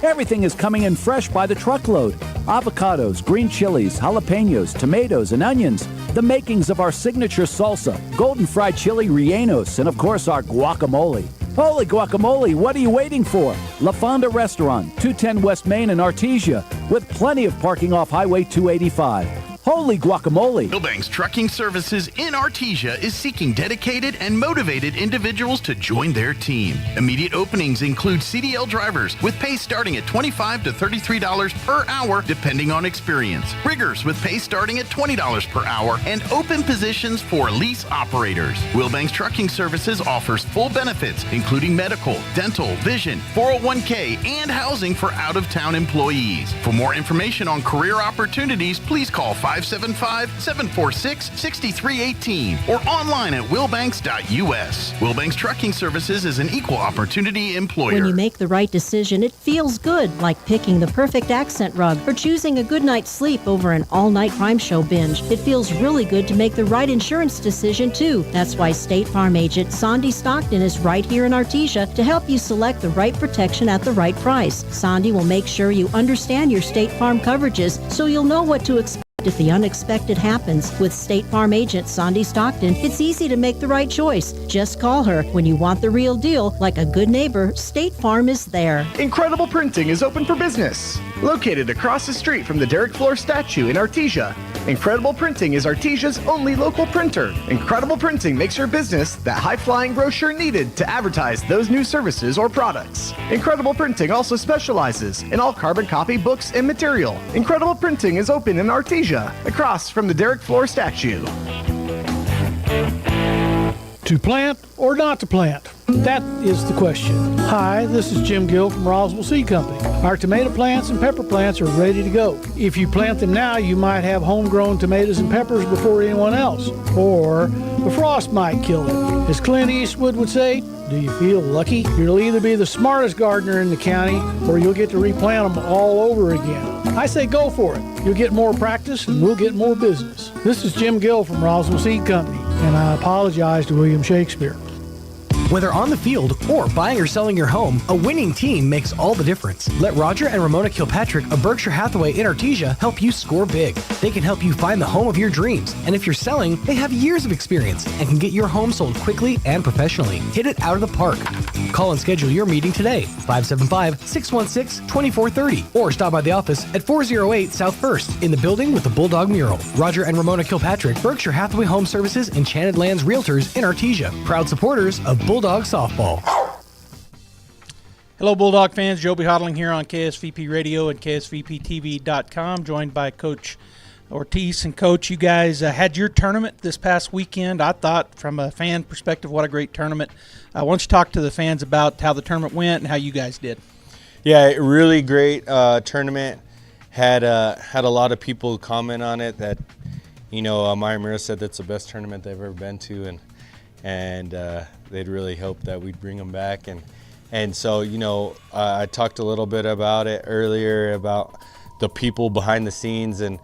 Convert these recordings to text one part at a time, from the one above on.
Everything is coming in fresh by the truckload. Avocados, green chilies, jalapenos, tomatoes, and onions. The makings of our signature salsa, golden fried chili rellenos, and of course our guacamole. Holy guacamole, what are you waiting for? La Fonda Restaurant, 210 West Main in Artesia, with plenty of parking off Highway 285. Holy guacamole! Wilbanks Trucking Services in Artesia is seeking dedicated and motivated individuals to join their team. Immediate openings include CDL drivers with pay starting at $25 to $33 per hour depending on experience. Riggers with pay starting at $20 per hour and open positions for lease operators. Wilbanks Trucking Services offers full benefits including medical, dental, vision, 401k, and housing for out-of-town employees. For more information on career opportunities, please call 575-746-6318 or online at wilbanks.us. Wilbanks Trucking Services is an equal opportunity employer. When you make the right decision, it feels good, like picking the perfect accent rug or choosing a good night's sleep over an all-night crime show binge. It feels really good to make the right insurance decision, too. That's why State Farm agent Sandia Stockton is right here in Artesia to help you select the right protection at the right price. Sandia will make sure you understand your State Farm coverages so you'll know what to expect if the unexpected happens. With State Farm agent Sandia Stockton, it's easy to make the right choice. Just call her. When you want the real deal, like a good neighbor, State Farm is there. Incredible Printing is open for business. Located across the street from the Derek Floor statue in Artesia, Incredible Printing is Artesia's only local printer. Incredible Printing makes your business that high-flying brochure needed to advertise those new services or products. Incredible Printing also specializes in all carbon copy books and material. Incredible Printing is open in Artesia, across from the Derek Floor statue. To plant or not to plant? That is the question. Hi, this is Jim Gill from Roswell Seed Company. Our tomato plants and pepper plants are ready to go. If you plant them now, you might have homegrown tomatoes and peppers before anyone else. Or the frost might kill them. As Clint Eastwood would say, do you feel lucky? You'll either be the smartest gardener in the county or you'll get to replant them all over again. I say go for it. You'll get more practice and we'll get more business. This is Jim Gill from Roswell Seed Company, and I apologize to William Shakespeare. Whether on the field or buying or selling your home, a winning team makes all the difference. Let Roger and Ramona Kilpatrick of Berkshire Hathaway in Artesia help you score big. They can help you find the home of your dreams, and if you're selling, they have years of experience and can get your home sold quickly and professionally. Hit it out of the park. Call and schedule your meeting today, 575-616-2430, or stop by the office at 408 South 1st in the building with the Bulldog mural. Roger and Ramona Kilpatrick, Berkshire Hathaway Home Services, Enchanted Lands Realtors in Artesia, proud supporters of Bulldog Softball. Hello, Bulldog fans. Joby Houghtaling here on KSVP Radio and KSVPTV.com, joined by Coach Ortiz. And, Coach, you guys had your tournament this past weekend. I thought, from a fan perspective, what a great tournament. Why don't you talk to the fans about how the tournament went and how you guys did? Yeah, really great tournament. Had a lot of people comment on it that, Maya Mira said that's the best tournament they've ever been to, and they'd really hoped that we'd bring them back. And so, I talked a little bit about it earlier, about the people behind the scenes and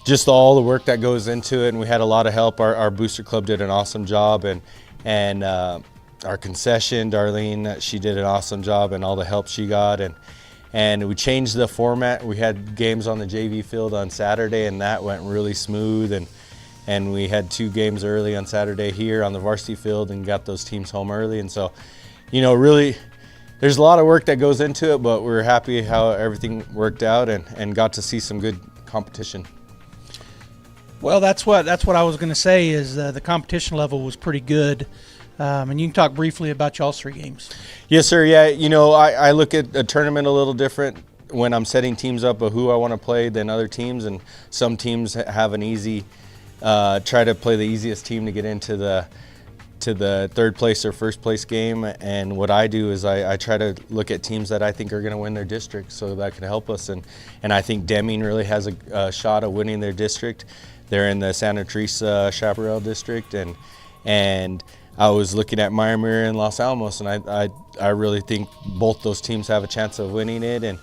just all the work that goes into it. And we had a lot of help. Our booster club did an awesome job, and our concession, Darlene, she did an awesome job, and all the help she got. And we changed the format. We had games on the JV field on Saturday, and that went really smooth. And we had 2 games early on Saturday here on the varsity field and got those teams home early. And so, really, there's a lot of work that goes into it, but we're happy how everything worked out and got to see some good competition. Well, that's what I was going to say is the competition level was pretty good. And you can talk briefly about y'all's 3 games. Yes, sir. Yeah, I look at a tournament a little different when I'm setting teams up of who I want to play than other teams. And some teams have an easy try to play the easiest team to get into the 3rd place or 1st place game. And what I do is I try to look at teams that I think are going to win their district, so that can help us. And I think Deming really has a shot of winning their district. They're in the Santa Teresa Chaparral district, and I was looking at Mira and Los Alamos, and I really think both those teams have a chance of winning it.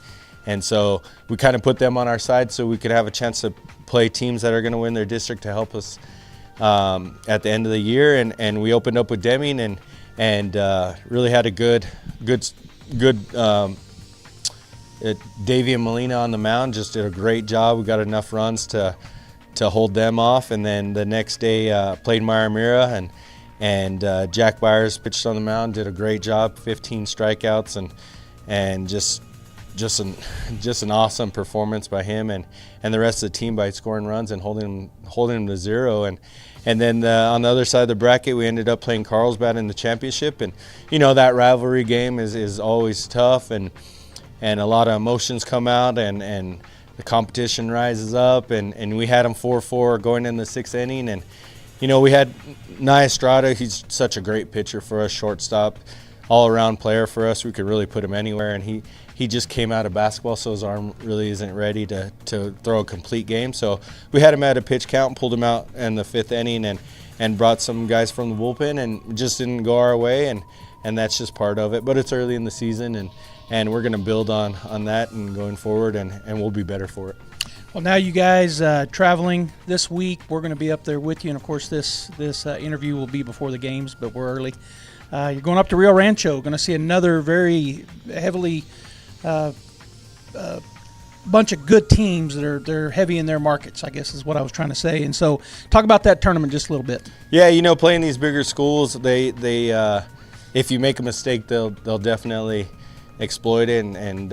And so we kind of put them on our side so we could have a chance to play teams that are going to win their district to help us at the end of the year. And we opened up with Deming and really had a good Davey and Molina on the mound just did a great job. We got enough runs to hold them off, and then the next day played Meyer Mira, and Jack Byers pitched on the mound, did a great job, 15 strikeouts, and just an awesome performance by him and the rest of the team by scoring runs and holding them to 0. And then on the other side of the bracket, we ended up playing Carlsbad in the championship, and that rivalry game is always tough, and a lot of emotions come out, and the competition rises up, and we had them 4-4 going in the 6th inning, and we had Nye Estrada. He's such a great pitcher for us, shortstop, all-around player for us. We could really put him anywhere, and he just came out of basketball, so his arm really isn't ready to throw a complete game. So we had him at a pitch count and pulled him out in the 5th inning, and brought some guys from the bullpen, and it just didn't go our way, and that's just part of it. But it's early in the season, and we're going to build on that and going forward, and we'll be better for it. Well, now you guys traveling this week. We're going to be up there with you, and of course this interview will be before the games, but we're early. You're going up to Rio Rancho. Going to see another very heavily bunch of good teams they're heavy in their markets, I guess is what I was trying to say. And so, talk about that tournament just a little bit. Yeah, playing these bigger schools, they if you make a mistake, they'll definitely exploit it, and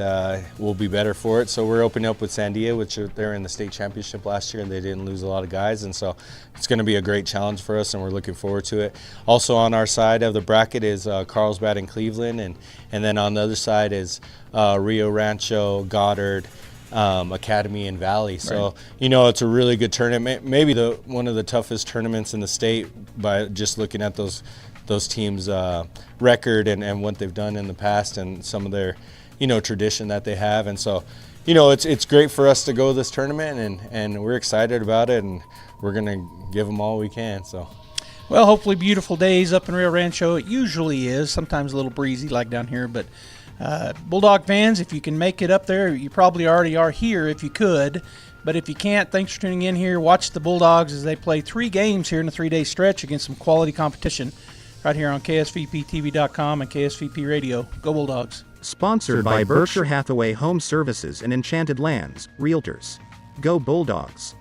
we'll be better for it. So we're opening up with Sandia, which they're in the state championship last year, and they didn't lose a lot of guys, and so it's going to be a great challenge for us, and we're looking forward to it. Also on our side of the bracket is Carlsbad and Cleveland, and then on the other side is Rio Rancho, Goddard, Academy, and Valley. So it's a really good tournament, maybe one of the toughest tournaments in the state by just looking at those teams' record and what they've done in the past, and some of their tradition that they have. And so it's great for us to go to this tournament, and we're excited about it, and we're going to give them all we can. So well, hopefully beautiful days up in Rio Rancho. It usually is, sometimes a little breezy like down here, but Bulldog fans, if you can make it up there, you probably already are here if you could. But if you can't, thanks for tuning in here. Watch the Bulldogs as they play 3 games here in a 3-day stretch against some quality competition right here on KSVPTV.com and KSVP Radio. Go Bulldogs. Sponsored by Berkshire Hathaway Home Services and Enchanted Lands, Realtors. Go Bulldogs.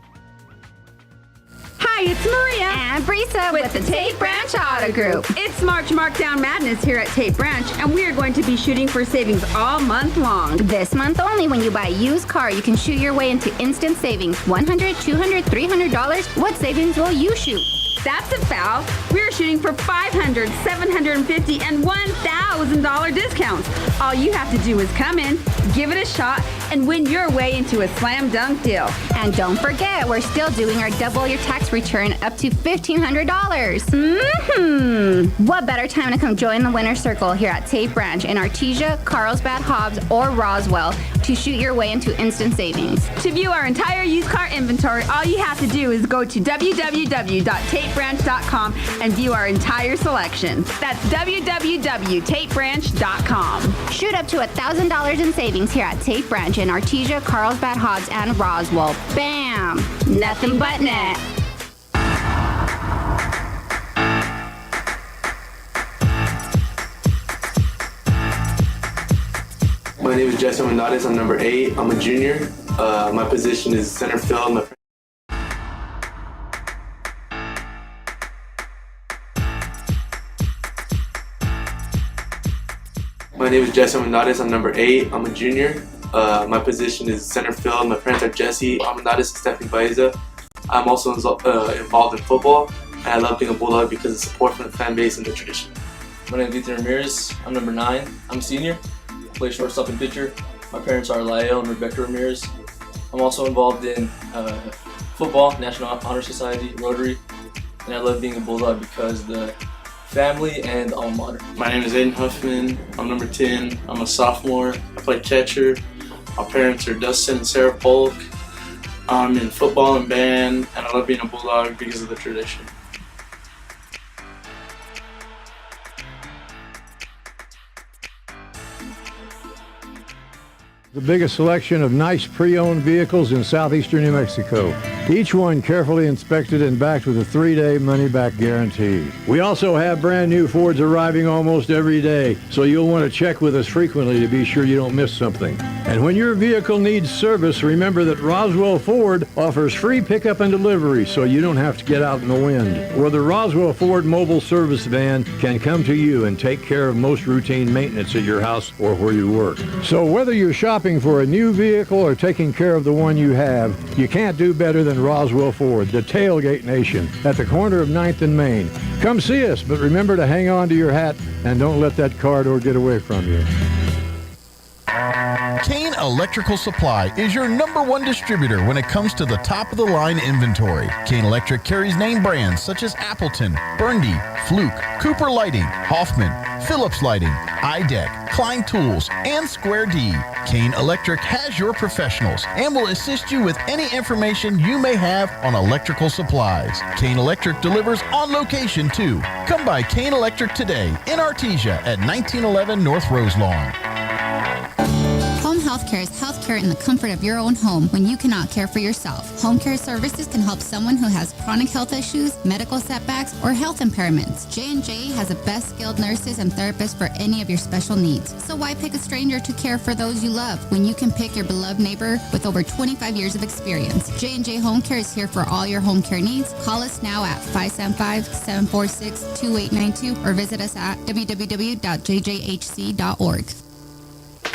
Hi, it's Maria and Brisa with the Tate Branch Auto Group. It's March Markdown Madness here at Tate Branch, and we are going to be shooting for savings all month long. This month only, when you buy a used car, you can shoot your way into instant savings. $100, $200, $300. What savings will you shoot? That's a foul. We're shooting for $500, $750, and $1,000 discounts. All you have to do is come in, give it a shot, and win your way into a slam dunk deal. And don't forget, we're still doing our double your tax return up to $1,500. What better time to come join the winner's circle here at Tate Branch in Artesia, Carlsbad, Hobbs, or Roswell to shoot your way into instant savings. To view our entire used car inventory, all you have to do is go to www.tatebranch.com and view our entire selection. That's www.tatebranch.com. Shoot up to $1,000 in savings here at Tate Branch in Artesia, Carlsbad, Hobbs, and Roswell. Bam! Nothing but net. My name is Jesse Mendades. I'm number 8. I'm a junior. My position is center field. My name is Jesse Mendades. I'm number 8. I'm a junior. My position is center field. My parents are Jesse Mendades and Stephanie Baeza. I'm also involved in football, and I love being a Bulldog because of the support from the fan base and the tradition. My name is Ethan Ramirez. I'm number 9. I'm a senior. Play shortstop and pitcher. My parents are Lael and Rebecca Ramirez. I'm also involved in football, National Honor Society, Rotary, and I love being a Bulldog because the family and alma mater. My name is Aiden Huffman. I'm number 10. I'm a sophomore. I play catcher. My parents are Dustin and Sarah Polk. I'm in football and band, and I love being a Bulldog because of the tradition. The biggest selection of nice pre-owned vehicles in southeastern New Mexico. Each one carefully inspected and backed with a 3-day money-back guarantee. We also have brand new Fords arriving almost every day, so you'll want to check with us frequently to be sure you don't miss something. And when your vehicle needs service, remember that Roswell Ford offers free pickup and delivery, so you don't have to get out in the wind. Or the Roswell Ford mobile service van can come to you and take care of most routine maintenance at your house or where you work. So whether you're shopping for a new vehicle or taking care of the one you have, you can't do better than Roswell Ford, the tailgate nation, at the corner of 9th and Main. Come see us, but remember to hang on to your hat and don't let that car door get away from you. Kane Electrical Supply is your #1 distributor when it comes to the top-of-the-line inventory. Kane Electric carries name brands such as Appleton, Burndy, Fluke, Cooper Lighting, Hoffman, Phillips Lighting, IDEC, Klein Tools, and Square D. Kane Electric has your professionals and will assist you with any information you may have on electrical supplies. Kane Electric delivers on location too. Come by Kane Electric today in Artesia at 1911 North Roselawn. Home healthcare is healthcare in the comfort of your own home when you cannot care for yourself. Home care services can help someone who has chronic health issues, medical setbacks, or health impairments. J&J has the best skilled nurses and therapists for any of your special needs. So why pick a stranger to care for those you love when you can pick your beloved neighbor with over 25 years of experience? J&J Home Care is here for all your home care needs. Call us now at 575-746-2892 or visit us at www.jjhc.org.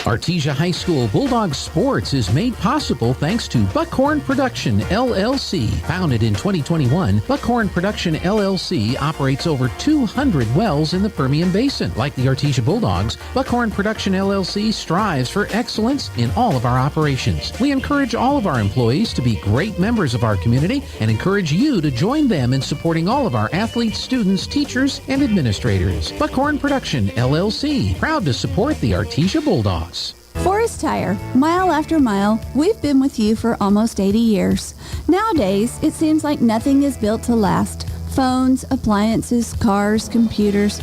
Artesia High School Bulldogs Sports is made possible thanks to Buckhorn Production, LLC. Founded in 2021, Buckhorn Production, LLC operates over 200 wells in the Permian Basin. Like the Artesia Bulldogs, Buckhorn Production, LLC strives for excellence in all of our operations. We encourage all of our employees to be great members of our community and encourage you to join them in supporting all of our athletes, students, teachers, and administrators. Buckhorn Production, LLC, proud to support the Artesia Bulldogs. Forest Tire, mile after mile, we've been with you for almost 80 years. Nowadays, it seems like nothing is built to last. Phones, appliances, cars, computers.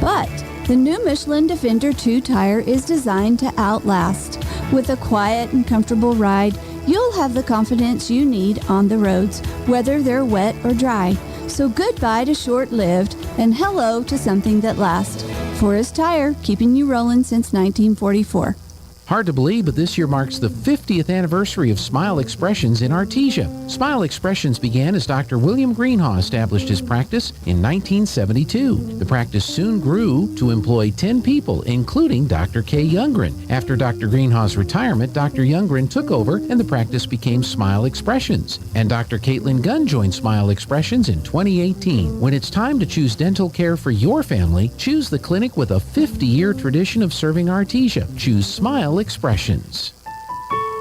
But the new Michelin Defender 2 tire is designed to outlast. With a quiet and comfortable ride, you'll have the confidence you need on the roads, whether they're wet or dry. So goodbye to short-lived and hello to something that lasts. Forest Tire, keeping you rolling since 1944. Hard to believe, but this year marks the 50th anniversary of Smile Expressions in Artesia. Smile Expressions began as Dr. William Greenhaw established his practice in 1972. The practice soon grew to employ 10 people, including Dr. Kay Youngren. After Dr. Greenhaw's retirement, Dr. Youngren took over and the practice became Smile Expressions. And Dr. Caitlin Gunn joined Smile Expressions in 2018. When it's time to choose dental care for your family, choose the clinic with a 50-year tradition of serving Artesia. Choose Smile Expressions.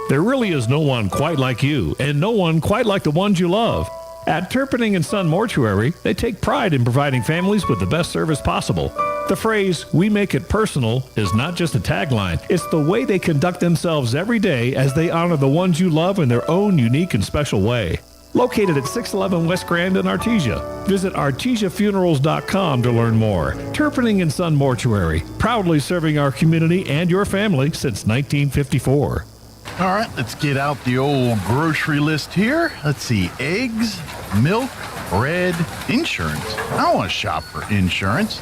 There really is no one quite like you, and no one quite like the ones you love. At Turpinning & Son Mortuary, they take pride in providing families with the best service possible. The phrase, "we make it personal," is not just a tagline. It's the way they conduct themselves every day as they honor the ones you love in their own unique and special way. Located at 611 West Grand in Artesia. Visit artesiafunerals.com to learn more. Turpinning & Son Mortuary, proudly serving our community and your family since 1954. All right, let's get out the old grocery list here. Let's see, eggs, milk, bread, insurance. I want to shop for insurance.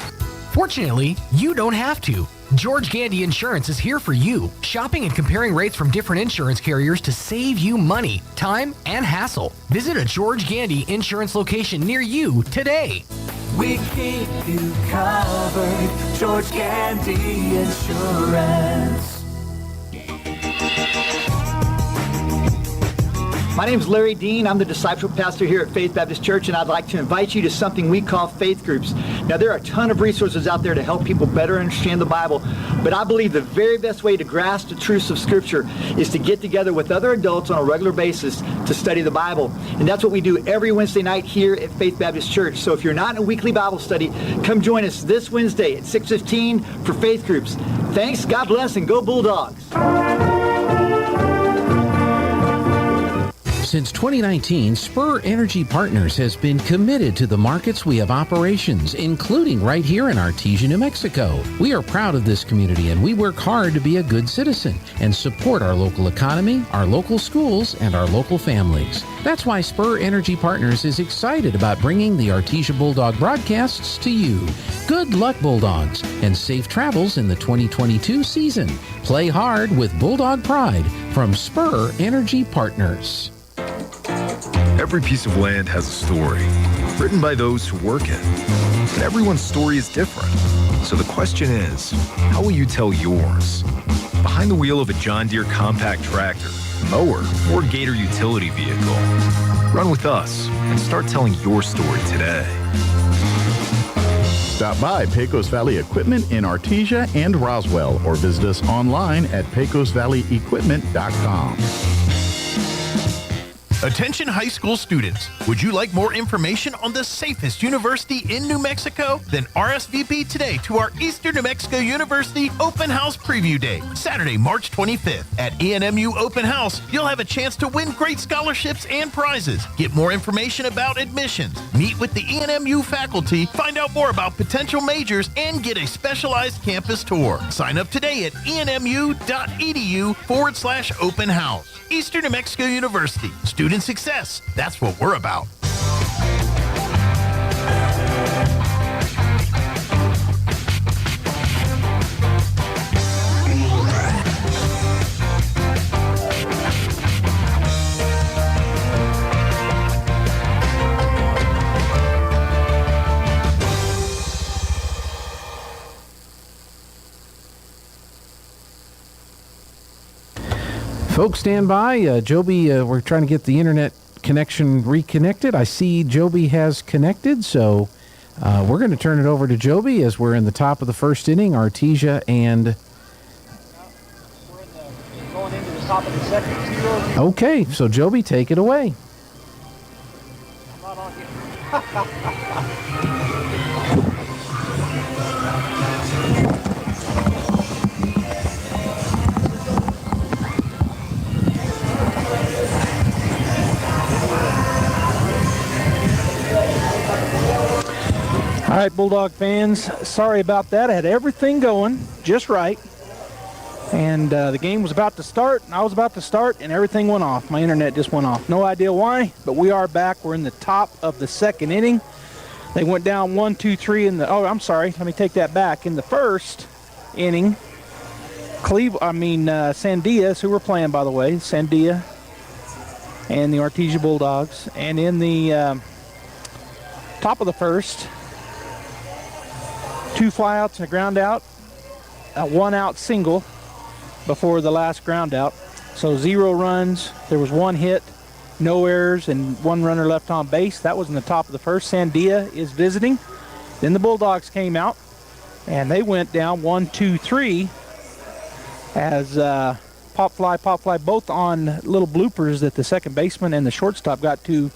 Fortunately, you don't have to. George Gandy Insurance is here for you, shopping and comparing rates from different insurance carriers to save you money, time, and hassle. Visit a George Gandy Insurance location near you today. We keep you covered, George Gandy Insurance. My name is Larry Dean. I'm the discipleship pastor here at Faith Baptist Church, and I'd like to invite you to something we call faith groups. Now, there are a ton of resources out there to help people better understand the Bible, but I believe the very best way to grasp the truths of Scripture is to get together with other adults on a regular basis to study the Bible. And that's what we do every Wednesday night here at Faith Baptist Church. So if you're not in a weekly Bible study, come join us this Wednesday at 6:15 for faith groups. Thanks, God bless, and go Bulldogs. Since 2019, Spur Energy Partners has been committed to the markets we have operations, including right here in Artesia, New Mexico. We are proud of this community, and we work hard to be a good citizen and support our local economy, our local schools, and our local families. That's why Spur Energy Partners is excited about bringing the Artesia Bulldog broadcasts to you. Good luck, Bulldogs, and safe travels in the 2022 season. Play hard with Bulldog Pride from Spur Energy Partners. Every piece of land has a story, written by those who work it. But everyone's story is different. So the question is, how will you tell yours? Behind the wheel of a John Deere compact tractor, mower, or Gator utility vehicle. Run with us and start telling your story today. Stop by Pecos Valley Equipment in Artesia and Roswell, or visit us online at pecosvalleyequipment.com. Attention high school students, would you like more information on the safest university in New Mexico? Then RSVP today to our Eastern New Mexico University Open House Preview Day, Saturday, March 25th. At ENMU Open House, you'll have a chance to win great scholarships and prizes. Get more information about admissions, meet with the ENMU faculty, find out more about potential majors, and get a specialized campus tour. Sign up today at enmu.edu/open house. Eastern New Mexico University. Student success. That's what we're about. Folks, stand by. Joby, we're trying to get the internet connection reconnected. I see Joby has connected, so we're going to turn it over to Joby as we're in the top of the first inning. Artesia and... Going into the top of the second, 0. Okay, so Joby, take it away. I'm not on here. All right, Bulldog fans, sorry about that. I had everything going just right, and the game was about to start, and I was about to start, and everything went off. My internet just went off. No idea why, but we are back. We're in the top of the second inning. They went down 1, 2, 3 in the, oh, I'm sorry, let me take that back. In the first inning, Sandia, who we're playing, by the way, Sandia and the Artesia Bulldogs, and in the top of the first, 2 flyouts and a ground out, a 1-out single before the last ground out. So 0 runs, there was 1 hit, no errors, and 1 runner left on base. That was in the top of the first. Sandia is visiting. Then the Bulldogs came out, and they went down 1, 2, 3 as pop fly, both on little bloopers that the second baseman and the shortstop got to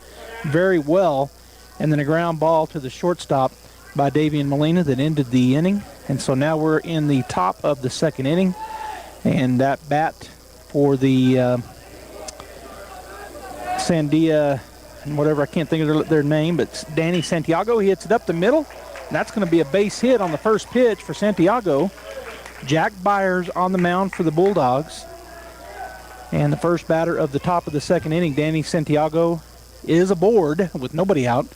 very well, and then a ground ball to the shortstop by Davian Molina that ended the inning. And so now we're in the top of the second inning, and that bat for the Sandia and whatever, I can't think of their name, but Danny Santiago, he hits it up the middle, and that's going to be a base hit on the first pitch for Santiago. Jack Byers on the mound for the Bulldogs, and the first batter of the top of the second inning, Danny Santiago, is aboard with nobody out.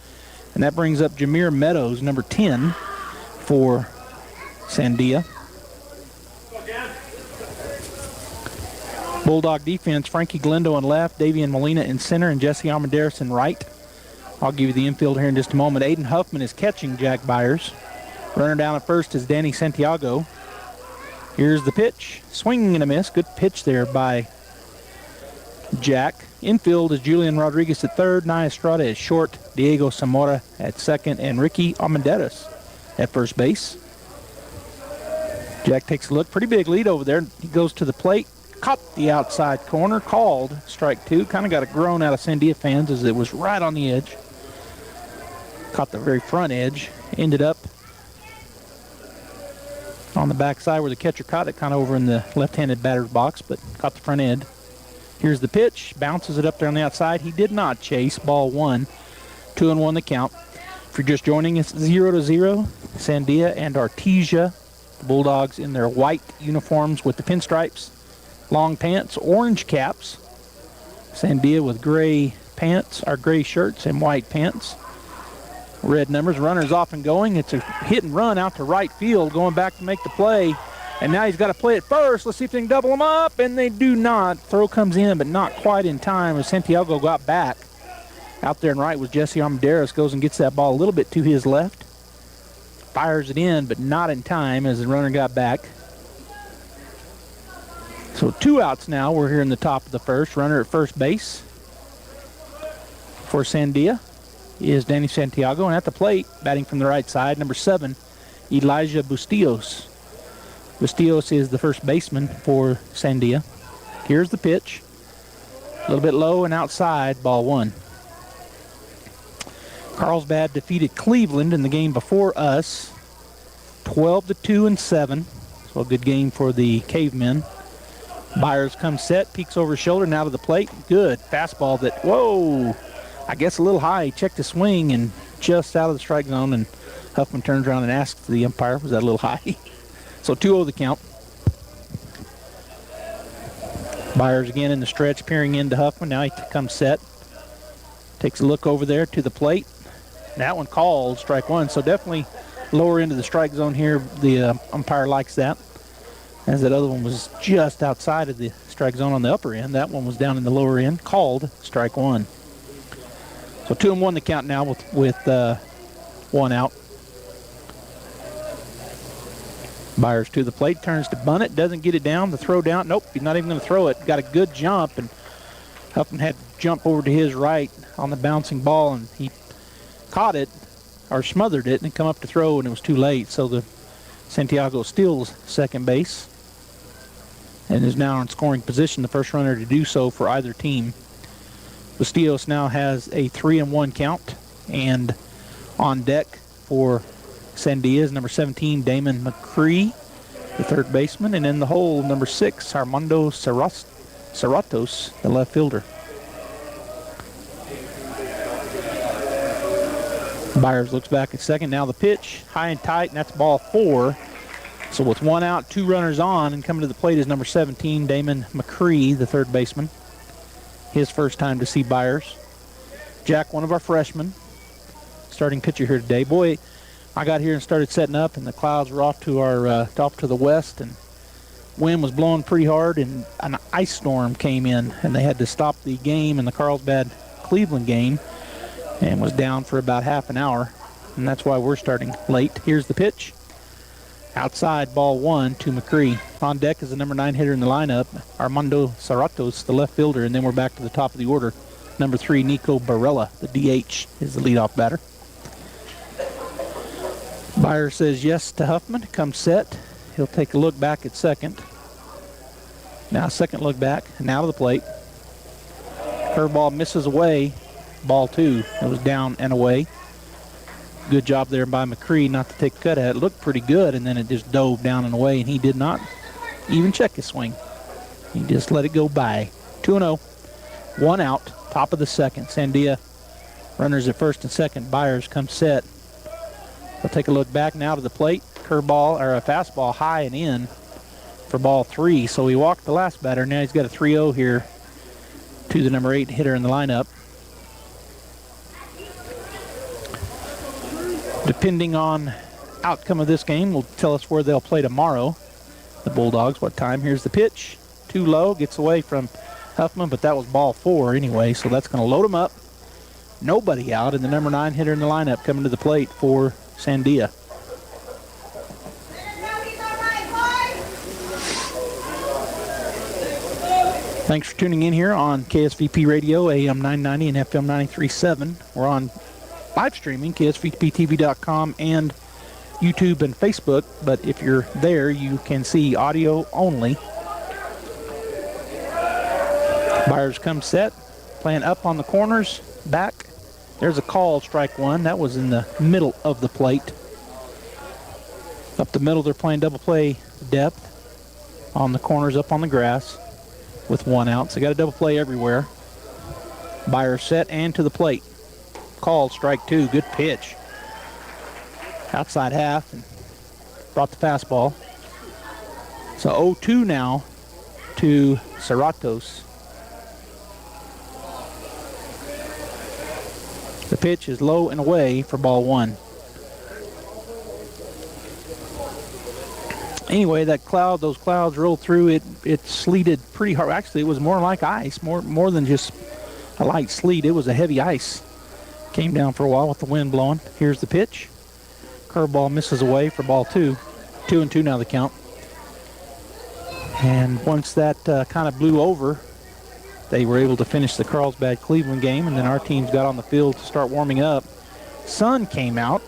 And that brings up Jameer Meadows, number 10, for Sandia. Bulldog defense, Frankie Glendo in left, Davian Molina in center, and Jesse Armendariz in right. I'll give you the infield here in just a moment. Aiden Huffman is catching Jack Byers. Runner down at first is Danny Santiago. Here's the pitch. Swinging and a miss. Good pitch there by Jack. Infield is Julian Rodriguez at third, Nia Estrada at short, Diego Zamora at second, and Ricky Armendariz at first base. Jack takes a look, pretty big lead over there. He goes to the plate, caught the outside corner, called strike 2. Kind of got a groan out of Sandia fans as it was right on the edge. Caught the very front edge, ended up on the backside where the catcher caught it, kind of over in the left-handed batter's box, but caught the front end. Here's the pitch. Bounces it up there on the outside. He did not chase. Ball 1. 2-1 the count. If you're just joining us, 0-0. Sandia and Artesia. The Bulldogs in their white uniforms with the pinstripes. Long pants, orange caps. Sandia with gray pants, or gray shirts and white pants. Red numbers. Runners off and going. It's a hit and run out to right field, going back to make the play. And now he's got to play it first. Let's see if they can double him up. And they do not. Throw comes in, but not quite in time as Santiago got back. Out there and right was Jesse Armendariz. Goes and gets that ball a little bit to his left. Fires it in, but not in time as the runner got back. So 2 outs now. We're here in the top of the first. Runner at first base for Sandia is Danny Santiago. And at the plate, batting from the right side, number 7, Elijah Bustillos. Bustillos is the first baseman for Sandia. Here's the pitch. A little bit low and outside, ball 1. Carlsbad defeated Cleveland in the game before us, 12-2 and 7. So a good game for the Cavemen. Byers comes set, peeks over his shoulder, now to the plate. Good fastball that, whoa, I guess a little high. He checked the swing and just out of the strike zone, and Huffman turns around and asks the umpire, was that a little high? So 2-0 the count. Byers again in the stretch, peering into Huffman. Now he comes set. Takes a look over there to the plate. That one called, strike 1. So definitely lower into the strike zone here. The umpire likes that. As that other one was just outside of the strike zone on the upper end. That one was down in the lower end, called strike 1. So 2-1 the count now with 1 out. Byers to the plate, turns to bunt it, doesn't get it down. The throw down, nope, he's not even going to throw it. Got a good jump, and Huffman had to jump over to his right on the bouncing ball, and he caught it, or smothered it, and come up to throw, and it was too late. So the Santiago steals second base, and is now in scoring position, the first runner to do so for either team. Bustillos now has a 3-1 count, and on deck for Sandia is number 17, Damon McCree, the third baseman, and in the hole, number 6, Armando Serratos, the left fielder. Byers looks back at second. Now the pitch, high and tight, and that's ball 4. So with 1 out, 2 runners on, and coming to the plate is number 17, Damon McCree, the third baseman. His first time to see Byers. Jack, one of our freshmen, starting pitcher here today. Boy, I got here and started setting up, and the clouds were off to the west, and wind was blowing pretty hard, and an ice storm came in, and they had to stop the game in the Carlsbad-Cleveland game, and was down for about half an hour, and that's why we're starting late. Here's the pitch. Outside, ball 1 to McCree. On deck is the number 9 hitter in the lineup, Armando Serratos, the left fielder, and then we're back to the top of the order. Number 3, Nico Barella, the DH, is the leadoff batter. Byers says yes to Huffman, comes set. He'll take a look back at second. Now second look back, now to the plate. Curveball misses away, ball 2. It was down and away. Good job there by McCree not to take a cut at it. It looked pretty good, and then it just dove down and away, and he did not even check his swing. He just let it go by. 2-0, 1 out, top of the second. Sandia runners at first and second. Byers comes set. We'll take a look back now to the plate. Curveball, or a fastball high and in for ball 3. So he walked the last batter. Now he's got a 3-0 here to the number 8 hitter in the lineup. Depending on outcome of this game, will tell us where they'll play tomorrow. The Bulldogs, what time? Here's the pitch. Too low, gets away from Huffman, but that was ball 4 anyway, so that's going to load him up. Nobody out, and the number 9 hitter in the lineup coming to the plate for Sandia. Thanks for tuning in here on KSVP Radio, AM 990 and FM 93.7. We're on live streaming, KSVPTV.com, and YouTube and Facebook, but if you're there, you can see audio only. Byers comes set, playing up on the corners, back. There's a call, strike 1. That was in the middle of the plate. Up the middle, they're playing double play depth on the corners up on the grass. with 1 out. So got a double play everywhere. Buyer set and to the plate. Called strike 2. Good pitch. Outside half and brought the fastball. So 0-2 now to Cerratos. The pitch is low and away for ball 1. Anyway, those clouds rolled through. It sleeted pretty hard. Actually, it was more like ice, more than just a light sleet. It was a heavy ice. Came down for a while with the wind blowing. Here's the pitch. Curveball misses away for ball 2. 2-2 now the count. And once that kind of blew over, they were able to finish the Carlsbad-Cleveland game, and then our teams got on the field to start warming up. Sun came out,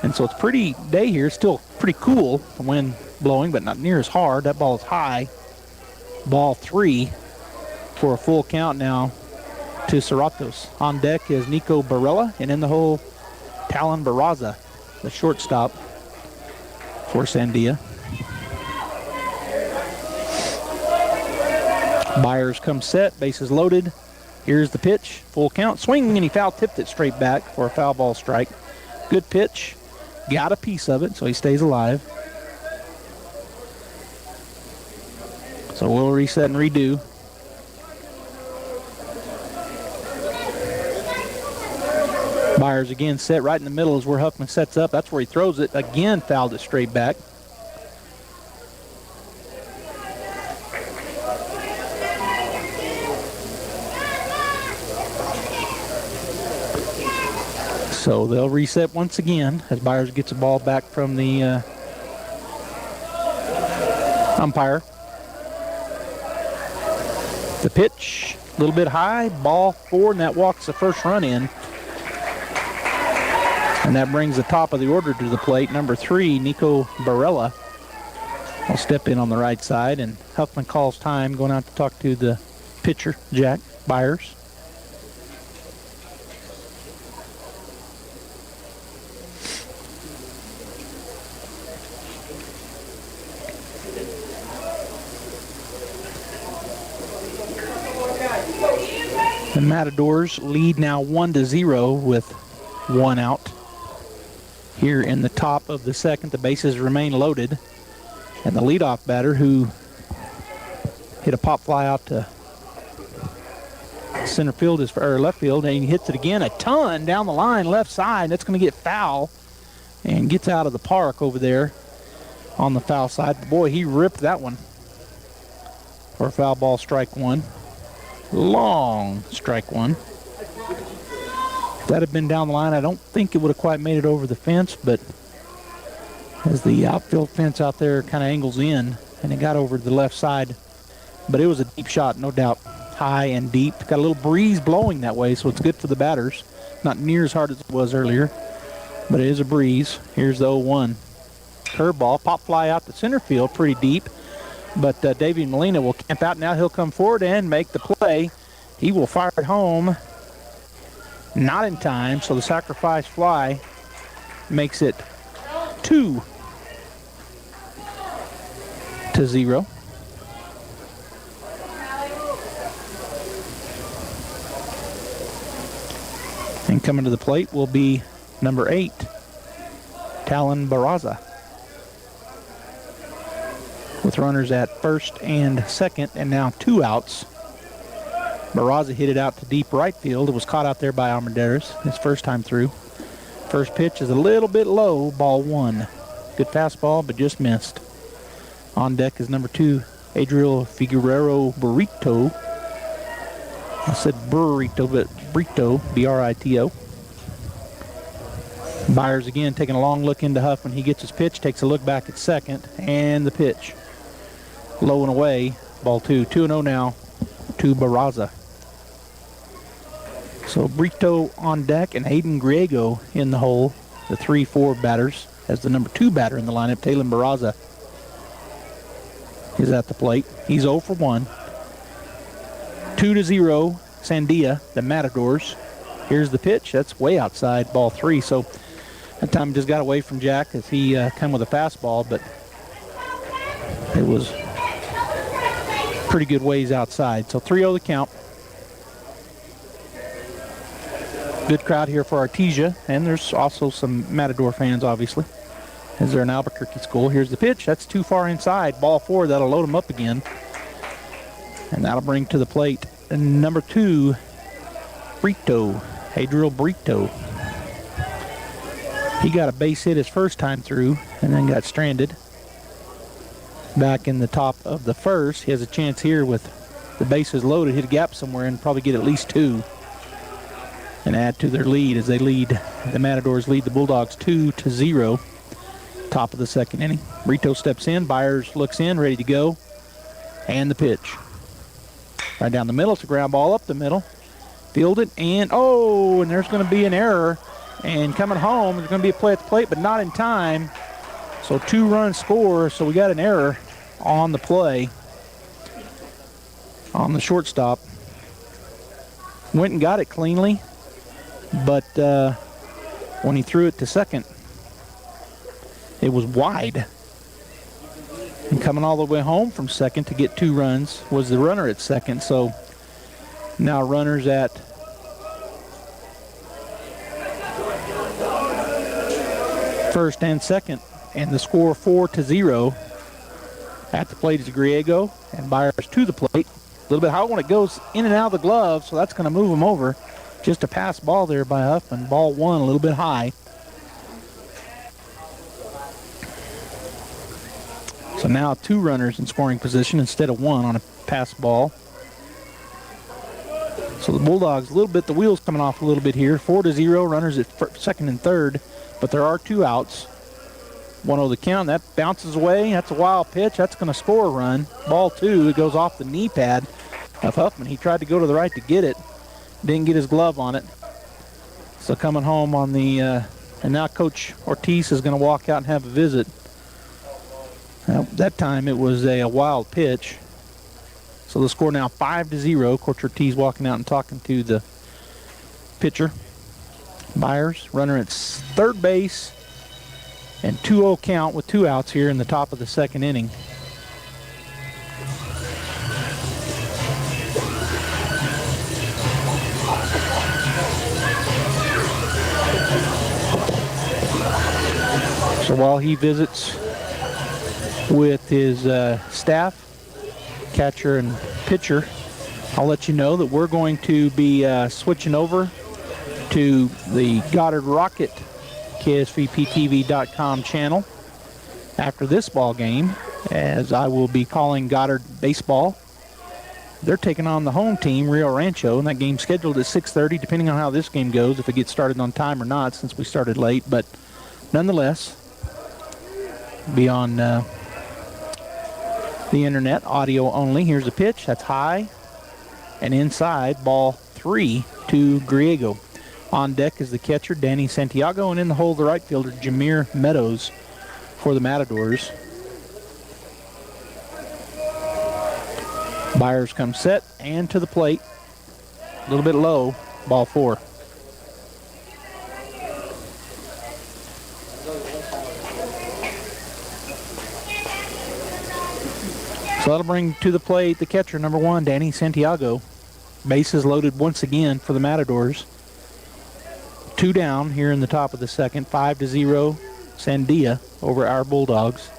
and so it's pretty day here. Still pretty cool, the wind blowing, but not near as hard. That ball is high. Ball 3 for a full count now to Cerratos. On deck is Nico Barella, and in the hole, Talon Barraza, the shortstop for Sandia. Byers comes set, bases loaded. Here's the pitch, full count, swinging, and he foul tipped it straight back for a foul ball strike. Good pitch, got a piece of it, so he stays alive. So we'll reset and redo. Byers again set right in the middle is where Huffman sets up. That's where he throws it. Again, fouled it straight back. So they'll reset once again as Byers gets the ball back from the umpire. The pitch, a little bit high, ball 4, and that walks the first run in. And that brings the top of the order to the plate. Number 3, Nico Barella, will step in on the right side, and Huffman calls time, going out to talk to the pitcher, Jack Byers. The Matadors lead now 1-0 with 1 out. Here in the top of the second, the bases remain loaded. And the leadoff batter, who hit a pop fly out to center field, or left field, and he hits it again a ton down the line, left side. That's going to get foul and gets out of the park over there on the foul side. But boy, he ripped that one for a foul ball, strike 1. Long strike 1. If that had been down the line, I don't think it would have quite made it over the fence, but as the outfield fence out there kind of angles in, and it got over to the left side. But it was a deep shot, no doubt. High and deep. Got a little breeze blowing that way, so it's good for the batters. Not near as hard as it was earlier, but it is a breeze. Here's the 0-1. Curveball, pop fly out to center field, pretty deep. But Davey Molina will camp out. Now he'll come forward and make the play. He will fire it home. Not in time, so the sacrifice fly makes it 2-0. And coming to the plate will be number 8, Talon Barraza. With runners at first and second, and now 2 outs. Barraza hit it out to deep right field. It was caught out there by Armendariz his first time through. First pitch is a little bit low, ball 1. Good fastball, but just missed. On deck is number 2, Adriel Figueroa Burrito. I said burrito, but Brito, B-R-I-T-O. Byers again taking a long look into Huffman. He gets his pitch, takes a look back at second, and the pitch. Low and away, ball 2. 2-0 now to Barraza. So Brito on deck and Hayden Griego in the hole, the 3-4 batters, as the number 2 batter in the lineup. Talon Barraza is at the plate. He's 0 for 1. 2-0, Sandia, the Matadors. Here's the pitch. That's way outside, ball 3. So that time just got away from Jack as he come with a fastball, but it was pretty good ways outside. So 3-0 the count. Good crowd here for Artesia, and there's also some Matador fans, obviously, as they're an Albuquerque school. Here's the pitch. That's too far inside. Ball 4. That'll load them up again. And that'll bring to the plate number 2, Brito, Adriel Brito. He got a base hit his first time through and then got stranded. Back in the top of the first, he has a chance here with the bases loaded, hit a gap somewhere and probably get at least 2 and add to their lead as they lead. The Matadors lead the Bulldogs 2-0. Top of the second inning. Brito steps in, Byers looks in, ready to go, and the pitch. Right down the middle, it's a ground ball up the middle. Fielded, and there's going to be an error. And coming home, there's going to be a play at the plate, but not in time. So 2-run score, so we got an error on the play on the shortstop. Went and got it cleanly, but when he threw it to second, it was wide. And coming all the way home from second to get 2 runs was the runner at second. So now runners at first and second, and the score 4-0. At the plate is Griego, and Byers to the plate. A little bit high when it goes in and out of the glove, so that's going to move him over. Just a pass ball there by Huffman. Ball 1 a little bit high. So now 2 runners in scoring position instead of 1 on a pass ball. So the Bulldogs, a little bit, the wheels coming off a little bit here. 4-0, runners at second and third, but there are 2 outs. 1-0 the count. That bounces away. That's a wild pitch. That's going to score a run. Ball 2. It goes off the knee pad of Huffman. He tried to go to the right to get it. Didn't get his glove on it. So coming home on the, and now Coach Ortiz is going to walk out and have a visit. That time it was a wild pitch. So the score now 5-0. Coach Ortiz walking out and talking to the pitcher. Byers, runner at third base. And 2-0 count with 2 outs here in the top of the second inning. So while he visits with his staff, catcher and pitcher, I'll let you know that we're going to be switching over to the Goddard Rocket KSVPTV.com channel after this ball game, as I will be calling Goddard baseball. They're taking on the home team, Rio Rancho, and that game's scheduled at 6:30, depending on how this game goes, if it gets started on time or not, since we started late. But nonetheless, be on the internet, audio only. Here's a pitch. That's high and inside. Ball 3 to Griego. On deck is the catcher, Danny Santiago, and in the hole, the right fielder, Jameer Meadows for the Matadors. Byers comes set and to the plate. A little bit low, ball 4. So that'll bring to the plate the catcher, number 1, Danny Santiago. Bases loaded once again for the Matadors. 2 down here in the top of the second. 5-0 Sandia over our Bulldogs.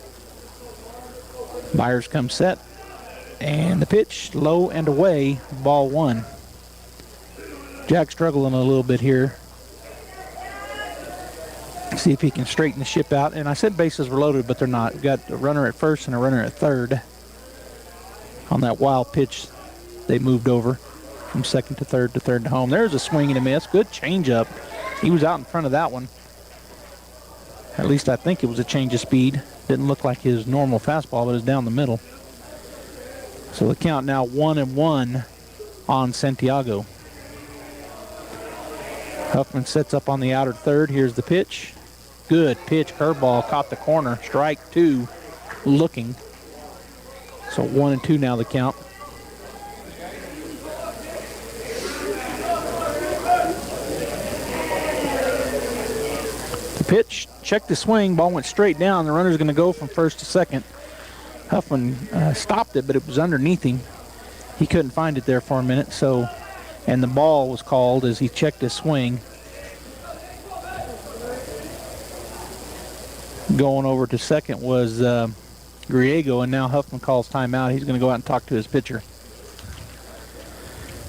Byers comes set. And the pitch, low and away, ball 1. Jack struggling a little bit here. See if he can straighten the ship out. And I said bases were loaded, but they're not. We've got a runner at first and a runner at third. On that wild pitch, they moved over from second to third to home. There's a swing and a miss. Good changeup. He was out in front of that one. At least I think it was a change of speed. Didn't look like his normal fastball, but it was down the middle. So the count now 1-1 on Santiago. Huffman sets up on the outer third. Here's the pitch. Good pitch, curveball, caught the corner. Strike 2, looking. So 1-2 now the count. The pitch, check the swing, ball went straight down. The runner's going to go from first to second. Huffman stopped it, but it was underneath him. he couldn't find it there for a minute, and the ball was called as he checked his swing. Going over to second was Griego, and now Huffman calls timeout. He's going to go out and talk to his pitcher.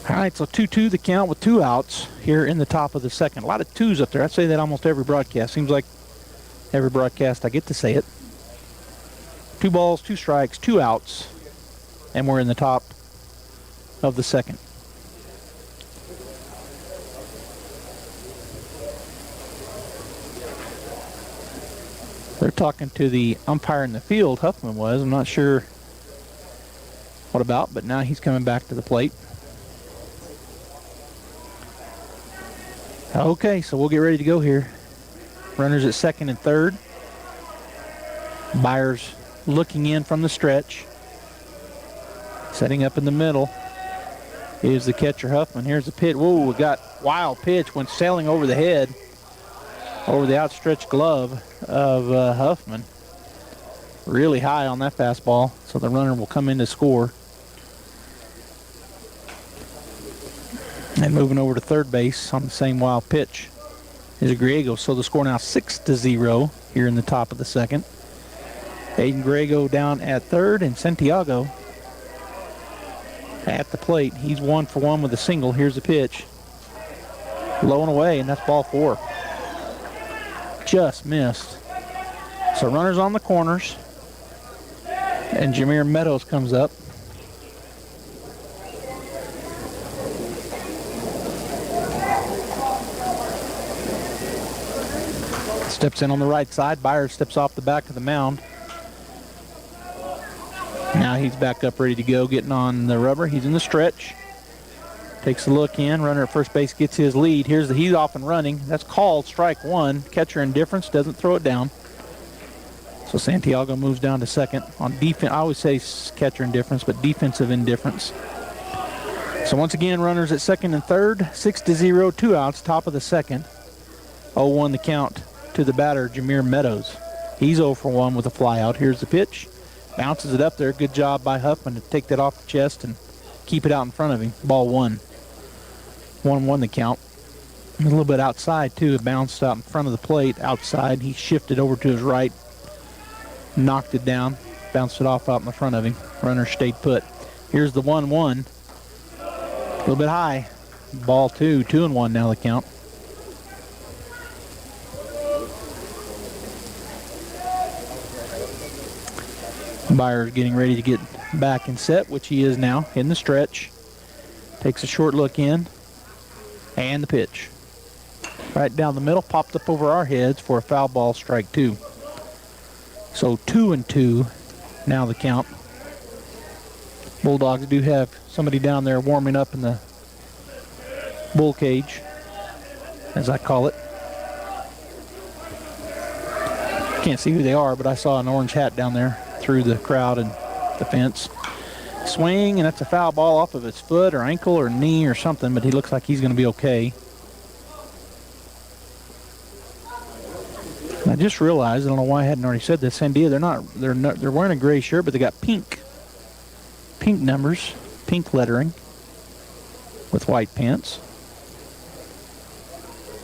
All right, so 2-2 the count with 2 outs here in the top of the second. A lot of 2s up there. I say that almost every broadcast. Seems like every broadcast I get to say it. 2 balls, 2 strikes, 2 outs, and we're in the top of the second. They're talking to the umpire in the field, Huffman was. I'm not sure what about, but now he's coming back to the plate. Okay, so we'll get ready to go here. Runners at second and third. Byers looking in from the stretch. Setting up in the middle is the catcher, Huffman. Here's the pitch. Whoa, we got wild pitch. Went sailing over the head, over the outstretched glove of Huffman. Really high on that fastball, so the runner will come in to score. And moving over to third base on the same wild pitch is Griego. So the score now 6-0 here in the top of the second. Aiden Griego down at third, and Santiago at the plate. He's 1 for 1 with a single. Here's the pitch. Low and away, and that's ball 4. Just missed. So runners on the corners, and Jameer Meadows comes up. Steps in on the right side. Byers steps off the back of the mound. Now he's back up ready to go, getting on the rubber. He's in the stretch. Takes a look in. Runner at first base gets his lead. He's off and running. That's called strike 1. Catcher indifference, doesn't throw it down. So Santiago moves down to second. On defense, I always say catcher indifference, but defensive indifference. So once again, runners at second and third. 6-0, 2 outs, top of the second. 0-1 the count to the batter, Jameer Meadows. He's 0 for 1 with a fly out. Here's the pitch. Bounces it up there. Good job by Huffman to take that off the chest and keep it out in front of him. Ball 1. 1-1 the count. A little bit outside, too. It bounced out in front of the plate. Outside. He shifted over to his right. Knocked it down. Bounced it off out in the front of him. Runner stayed put. Here's the 1-1. A little bit high. Ball 2. 2-1 now the count. Byers getting ready to get back and set, which he is now in the stretch. Takes a short look in. And the pitch. Right down the middle, popped up over our heads for a foul ball, strike 2. So 2-2 now the count. Bulldogs do have somebody down there warming up in the bull cage, as I call it. Can't see who they are, but I saw an orange hat down there through the crowd and the fence. Swing, and that's a foul ball off of his foot or ankle or knee or something, but he looks like he's going to be okay. I just realized, I don't know why I hadn't already said this, Sandia, they're wearing a gray shirt, but they got pink numbers, pink lettering with white pants.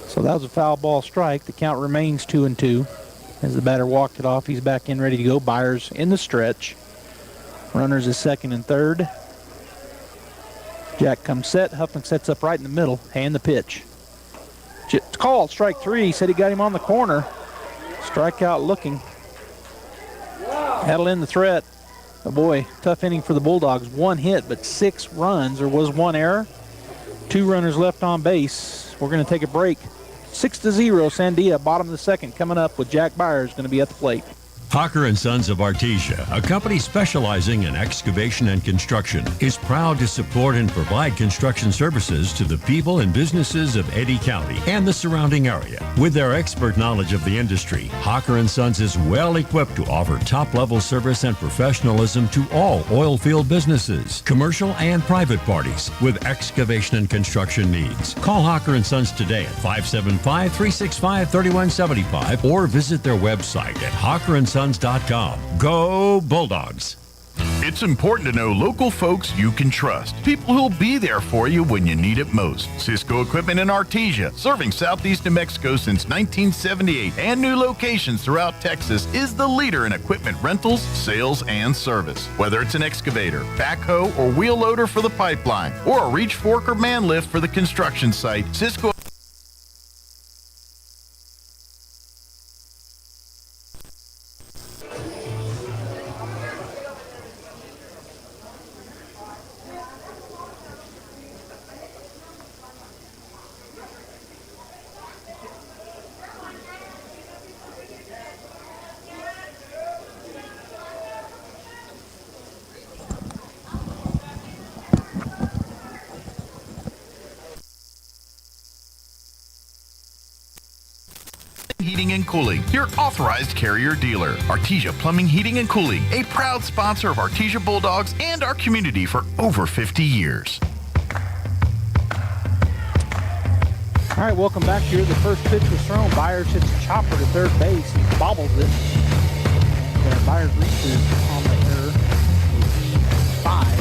So that was a foul ball strike. The count remains 2-2. As the batter walked it off, he's back in ready to go. Byers in the stretch. Runners is second and third. Jack comes set. Huffman sets up right in the middle. And the pitch. It's called strike 3. Said he got him on the corner. Strikeout looking. That'll end the threat. Oh boy, tough inning for the Bulldogs. 1 hit, but 6 runs. There was 1 error. 2 runners left on base. We're going to take a break. 6-0, Sandia, bottom of the second, coming up with Jack Byers going to be at the plate. Hawker & Sons of Artesia, a company specializing in excavation and construction, is proud to support and provide construction services to the people and businesses of Eddy County and the surrounding area. With their expert knowledge of the industry, Hawker & Sons is well equipped to offer top-level service and professionalism to all oil field businesses, commercial and private parties with excavation and construction needs. Call Hawker & Sons today at 575-365-3175 or visit their website at hawkerandsons.com. Go Bulldogs! It's important to know local folks you can trust. People who'll be there for you when you need it most. Cisco Equipment in Artesia, serving southeast New Mexico since 1978 and new locations throughout Texas, is the leader in equipment rentals, sales, and service. Whether it's an excavator, backhoe, or wheel loader for the pipeline, or a reach fork or man lift for the construction site, Cisco Heating and Cooling, your authorized Carrier dealer. Artesia Plumbing, Heating and Cooling, a proud sponsor of Artesia Bulldogs and our community for over 50 years. All right, welcome back here. The first pitch was thrown. Byers hits a chopper to third base. He bobbles it. And Byers reaches on the error. 5.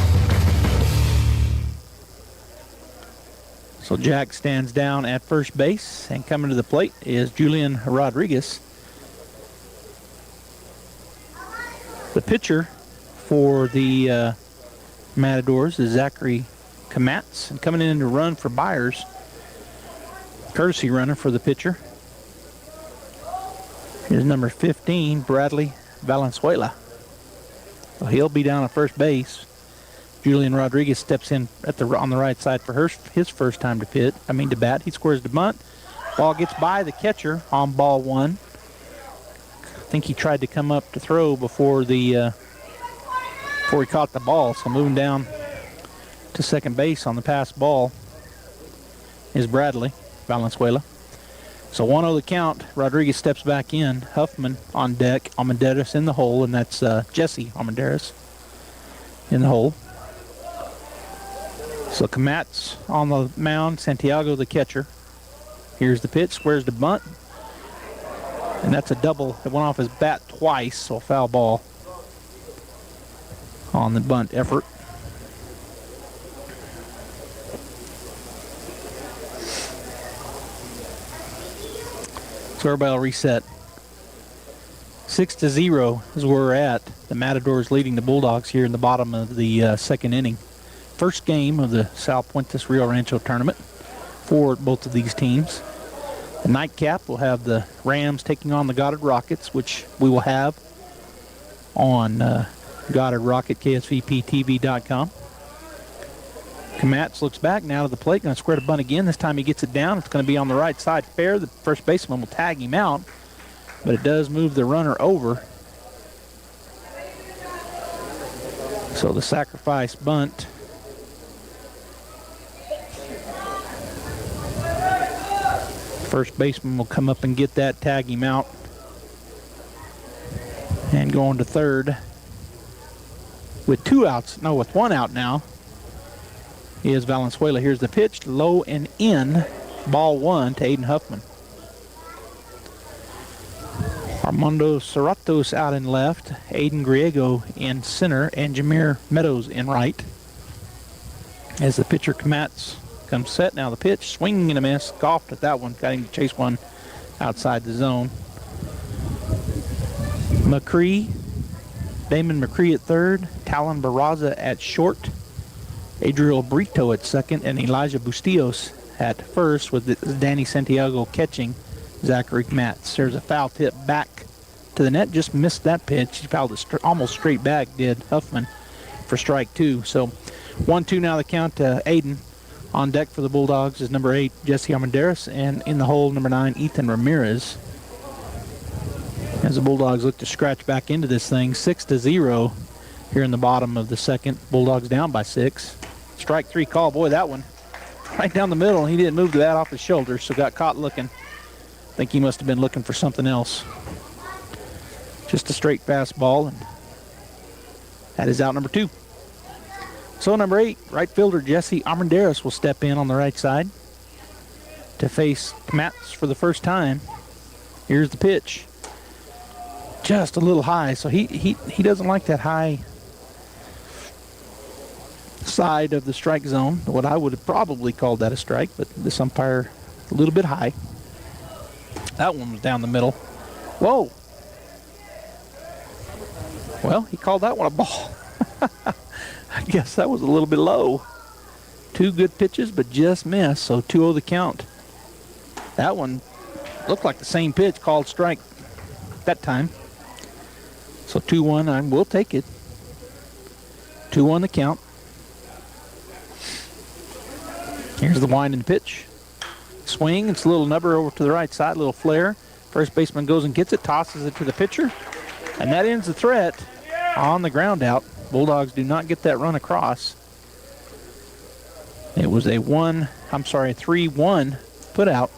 So Jack stands down at first base, and coming to the plate is Julian Rodriguez. The pitcher for the Matadors is Zachary Kamatz, and coming in to run for Byers, courtesy runner for the pitcher is number 15, Bradley Valenzuela. So he'll be down at first base. Julian Rodriguez steps in on the right side for his first time to bat. He scores the bunt. Ball gets by the catcher on ball 1. I think he tried to come up to throw before he caught the ball. So moving down to second base on the pass ball is Bradley Valenzuela. So 1-0 the count. Rodriguez steps back in. Huffman on deck. Armendariz in the hole, and that's Jesse Armendariz in the hole. So Kamatz on the mound, Santiago the catcher. Here's the pitch, squares the bunt. And that's a double. It went off his bat twice, so a foul ball on the bunt effort. So everybody will reset. 6-0 is where we're at. The Matadors leading the Bulldogs here in the bottom of the second inning. First game of the Sal Puentes Rio Rancho tournament for both of these teams. The nightcap will have the Rams taking on the Goddard Rockets, which we will have on Goddard Rocket, KSVPTV.com. Kamatz looks back now to the plate, going to square the bunt again. This time he gets it down. It's going to be on the right side fair. The first baseman will tag him out, but it does move the runner over. So the sacrifice bunt first baseman will come up and get that, tag him out, and going to third with with 1 out now is Valenzuela. Here's the pitch, low and in, ball 1 to Aiden Huffman. Armando Cerratos out in left, Aiden Griego in center, and Jameer Meadows in right. As the pitcher Kamatz comes set, now the pitch, swing and a miss, golfed at that one, got him to chase one outside the zone. Damon McCree at third, Talon Barraza at short, Adriel Brito at second, and Elijah Bustillos at first, with Danny Santiago catching Zachary Kamatz. There's a foul tip back to the net, just missed that pitch. He fouled it almost straight back, did Huffman, for strike 2. So 1-2 now the count to Aiden. On deck for the Bulldogs is number 8, Jesse Armendariz, and in the hole, number 9, Ethan Ramirez. As the Bulldogs look to scratch back into this thing, 6-0 here in the bottom of the second. Bulldogs down by 6. Strike 3 call. Boy, that one right down the middle. He didn't move the bat off his shoulder, so got caught looking. I think he must have been looking for something else. Just a straight fastball, and that is out number 2. So number 8, right fielder Jesse Armendariz will step in on the right side to face Kamatz for the first time. Here's the pitch. Just a little high, so he doesn't like that high side of the strike zone. What I would have probably called that a strike, but this umpire a little bit high. That one was down the middle. Whoa. Well, he called that one a ball. I guess that was a little bit low. 2 good pitches, but just missed, so 2-0 the count. That one looked like the same pitch, called strike that time. So 2-1, I will take it. 2-1 the count. Here's the winding pitch. Swing, it's a little nubber over to the right side, a little flare. First baseman goes and gets it, tosses it to the pitcher. And that ends the threat on the ground out. Bulldogs do not get that run across. It was a 3-1 put out.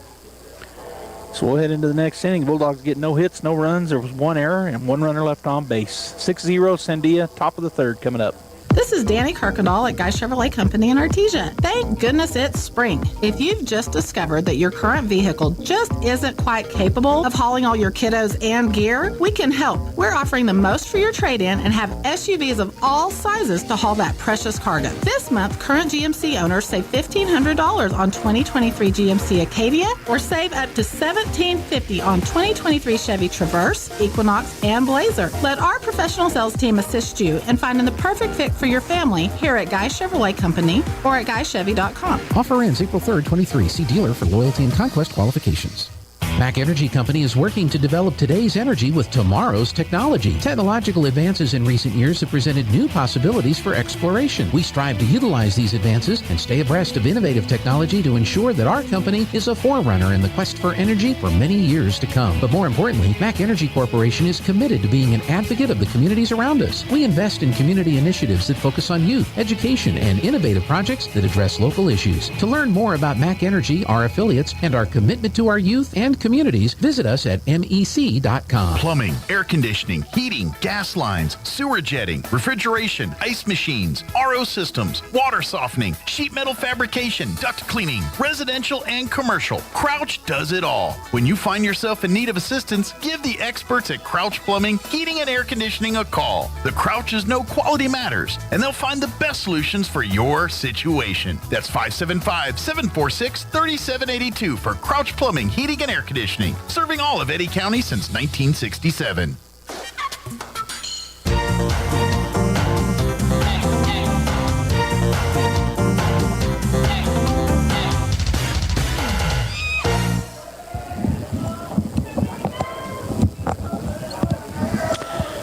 So we'll head into the next inning. Bulldogs get no hits, no runs. There was 1 error and 1 runner left on base. 6-0 Sandia, top of the 3rd coming up. This is Danny Kirkendall at Guy Chevrolet Company in Artesia. Thank goodness it's spring. If you've just discovered that your current vehicle just isn't quite capable of hauling all your kiddos and gear, we can help. We're offering the most for your trade-in and have SUVs of all sizes to haul that precious cargo. This month, current GMC owners save $1,500 on 2023 GMC Acadia or save up to $1,750 on 2023 Chevy Traverse, Equinox, and Blazer. Let our professional sales team assist you in finding the perfect fit for your family here at Guy Chevrolet Company or at GuyChevy.com. Offer ends April 3rd, 23. See dealer for loyalty and conquest qualifications. Mac Energy Company is working to develop today's energy with tomorrow's technology. Technological advances in recent years have presented new possibilities for exploration. We strive to utilize these advances and stay abreast of innovative technology to ensure that our company is a forerunner in the quest for energy for many years to come. But more importantly, Mac Energy Corporation is committed to being an advocate of the communities around us. We invest in community initiatives that focus on youth, education, and innovative projects that address local issues. To learn more about Mac Energy, our affiliates, and our commitment to our youth and communities, visit us at mec.com. Plumbing, air conditioning, heating, gas lines, sewer jetting, refrigeration, ice machines, RO systems, water softening, sheet metal fabrication, duct cleaning, residential and commercial. Crouch does it all. When you find yourself in need of assistance, give the experts at Crouch Plumbing, Heating and Air Conditioning a call. The Crouches know quality matters, and they'll find the best solutions for your situation. That's 575-746-3782 for Crouch Plumbing, Heating and Air Conditioning, serving all of Eddy County since 1967.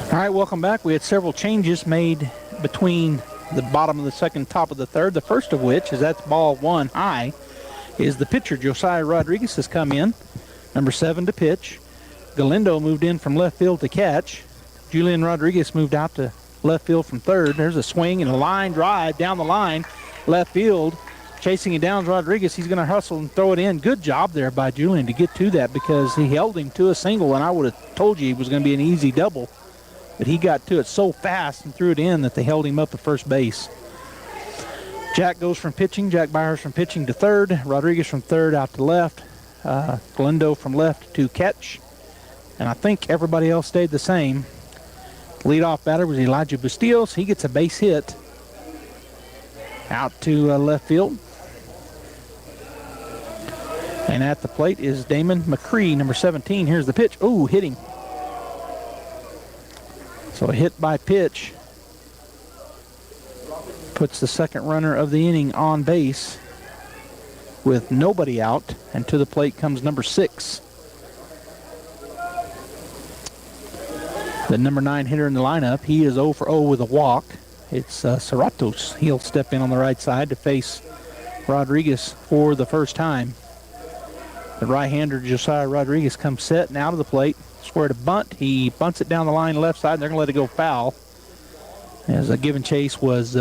All right, welcome back. We had several changes made between the bottom of the 2nd, top of the 3rd. The first of which is that's ball 1 high, is the pitcher Josiah Rodriguez has come in. Number 7 to pitch. Galindo moved in from left field to catch. Julian Rodriguez moved out to left field from 3rd. There's a swing and a line drive down the line. Left field, chasing it down Rodriguez. He's going to hustle and throw it in. Good job there by Julian to get to that because he held him to a single, and I would have told you it was going to be an easy double. But he got to it so fast and threw it in that they held him up at first base. Jack goes from pitching. Jack Byers from pitching to 3rd. Rodriguez from 3rd out to left. Galindo from left to catch. And I think everybody else stayed the same. Leadoff batter was Elijah Bustillos. He gets a base hit out to left field. And at the plate is Damon McCree, number 17. Here's the pitch. Oh, hit him. So a hit by pitch puts the second runner of the inning on base with nobody out, and to the plate comes number 6. The number 9 hitter in the lineup. He is 0 for 0 with a walk. It's Cerratos. He'll step in on the right side to face Rodriguez for the first time. The right-hander Josiah Rodriguez comes set and out of the plate. Square to bunt. He bunts it down the line left side, and they're going to let it go foul. As a give and chase was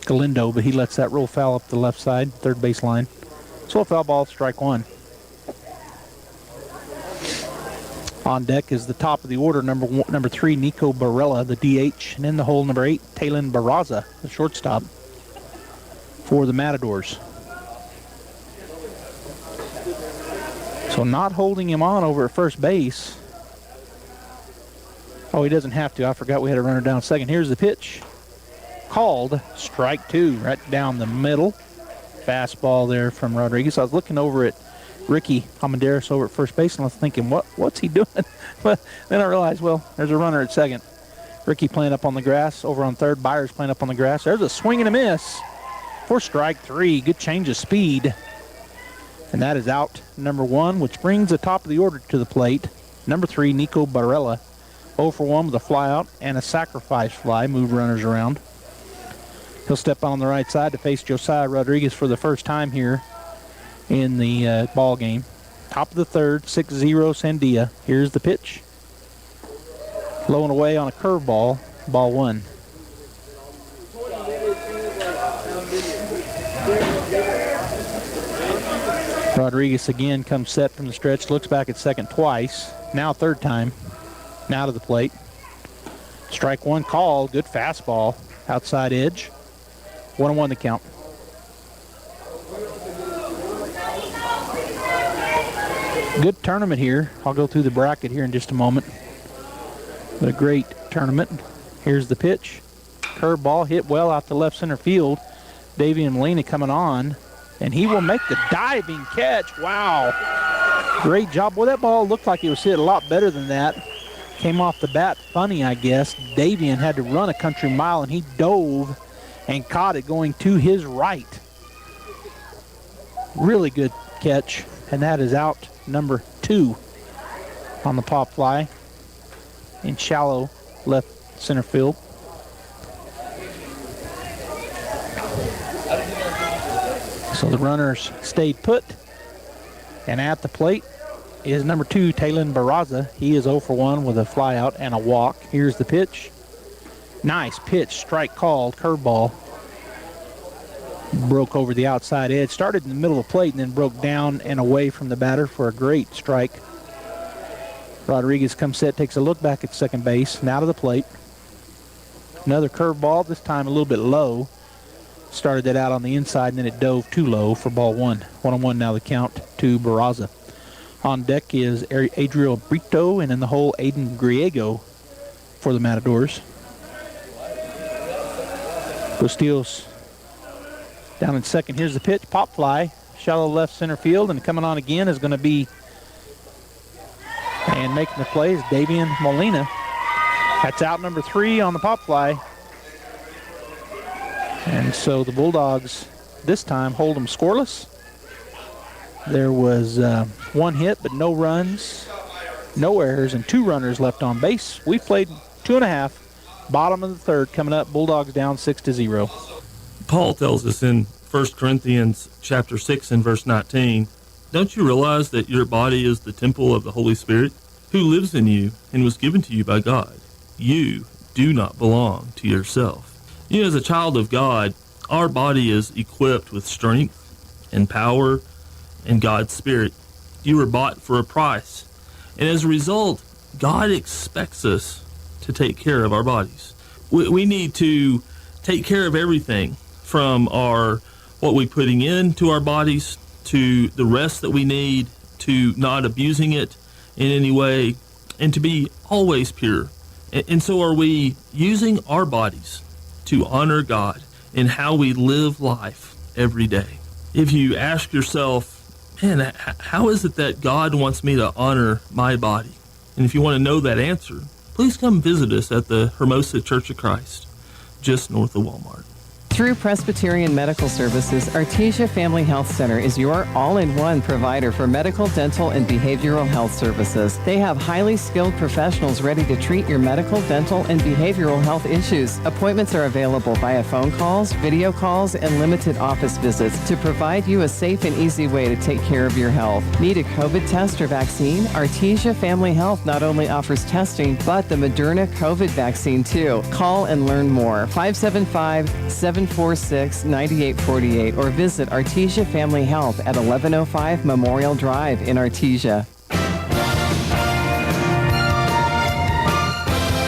Galindo, but he lets that roll foul up the left side, third base line. So a foul ball, strike 1. On deck is the top of the order, number 3, Nico Barella, the DH. And in the hole, number 8, Talon Barraza, the shortstop for the Matadors. So not holding him on over at first base. Oh, he doesn't have to. I forgot we had a runner down second. Here's the pitch. called. Strike 2 right down the middle. Fastball there from Rodriguez. I was looking over at Ricky Almendares over at first base, and I was thinking, what's he doing? But then I realized, well, there's a runner at second. Ricky playing up on the grass. Over on third, Byers playing up on the grass. There's a swing and a miss for strike 3. Good change of speed. And that is out number 1, which brings the top of the order to the plate. Number 3, Nico Barella. 0 for 1 with a flyout and a sacrifice fly. Move runners around. He'll step on the right side to face Josiah Rodriguez for the first time here in the ball game. Top of the third, 6-0 Sandia. Here's the pitch. Low and away on a curveball, ball 1. Rodriguez again comes set from the stretch, looks back at second twice. Now third time. Now to the plate. Strike 1 called. Good fastball. Outside edge. 1-1 the count. Good tournament here. I'll go through the bracket here in just a moment. But a great tournament. Here's the pitch. Curveball hit well out to left center field. Davian Molina coming on. And he will make the diving catch. Wow. Great job. Boy, that ball looked like it was hit a lot better than that. Came off the bat funny, I guess. Davian had to run a country mile, and he dove and caught it going to his right. Really good catch. And that is out number 2 on the pop fly in shallow left center field. So the runners stayed put. And at the plate is number 2, Talon Barraza. He is 0 for 1 with a flyout and a walk. Here's the pitch. Nice pitch, strike called, curveball. Broke over the outside edge. Started in the middle of the plate and then broke down and away from the batter for a great strike. Rodriguez comes set, takes a look back at second base. Now to the plate. Another curveball, this time a little bit low. Started that out on the inside and then it dove too low for ball 1. 1-1 now the count to Barraza. On deck is Adriel Brito, and in the hole, Aiden Griego for the Matadors. Bustillos down in second. Here's the pitch. Pop fly. Shallow left center field, and coming on again is going to be, and making the play is Davian Molina. That's out number 3 on the pop fly. And so the Bulldogs this time hold them scoreless. There was 1 hit, but no runs, no errors, and 2 runners left on base. We played 2.5. Bottom of the third coming up. Bulldogs down 6-0. Paul tells us in 1 Corinthians chapter 6 and verse 19, "Don't you realize that your body is the temple of the Holy Spirit, who lives in you and was given to you by God? You do not belong to yourself." You know, as a child of God, our body is equipped with strength and power and God's Spirit. You were bought for a price. And as a result, God expects us to take care of our bodies. We need to take care of everything from what we're putting into our bodies to the rest that we need, to not abusing it in any way, and to be always pure. And so are we using our bodies to honor God in how we live life every day? If you ask yourself, man, how is it that God wants me to honor my body? And if you want to know that answer, please come visit us at the Hermosa Church of Christ, just north of Walmart. Through Presbyterian Medical Services, Artesia Family Health Center is your all-in-one provider for medical, dental, and behavioral health services. They have highly skilled professionals ready to treat your medical, dental, and behavioral health issues. Appointments are available via phone calls, video calls, and limited office visits to provide you a safe and easy way to take care of your health. Need a COVID test or vaccine? Artesia Family Health not only offers testing, but the Moderna COVID vaccine too. Call and learn more. 575-746-9848 or visit Artesia Family Health at 1105 Memorial Drive in Artesia.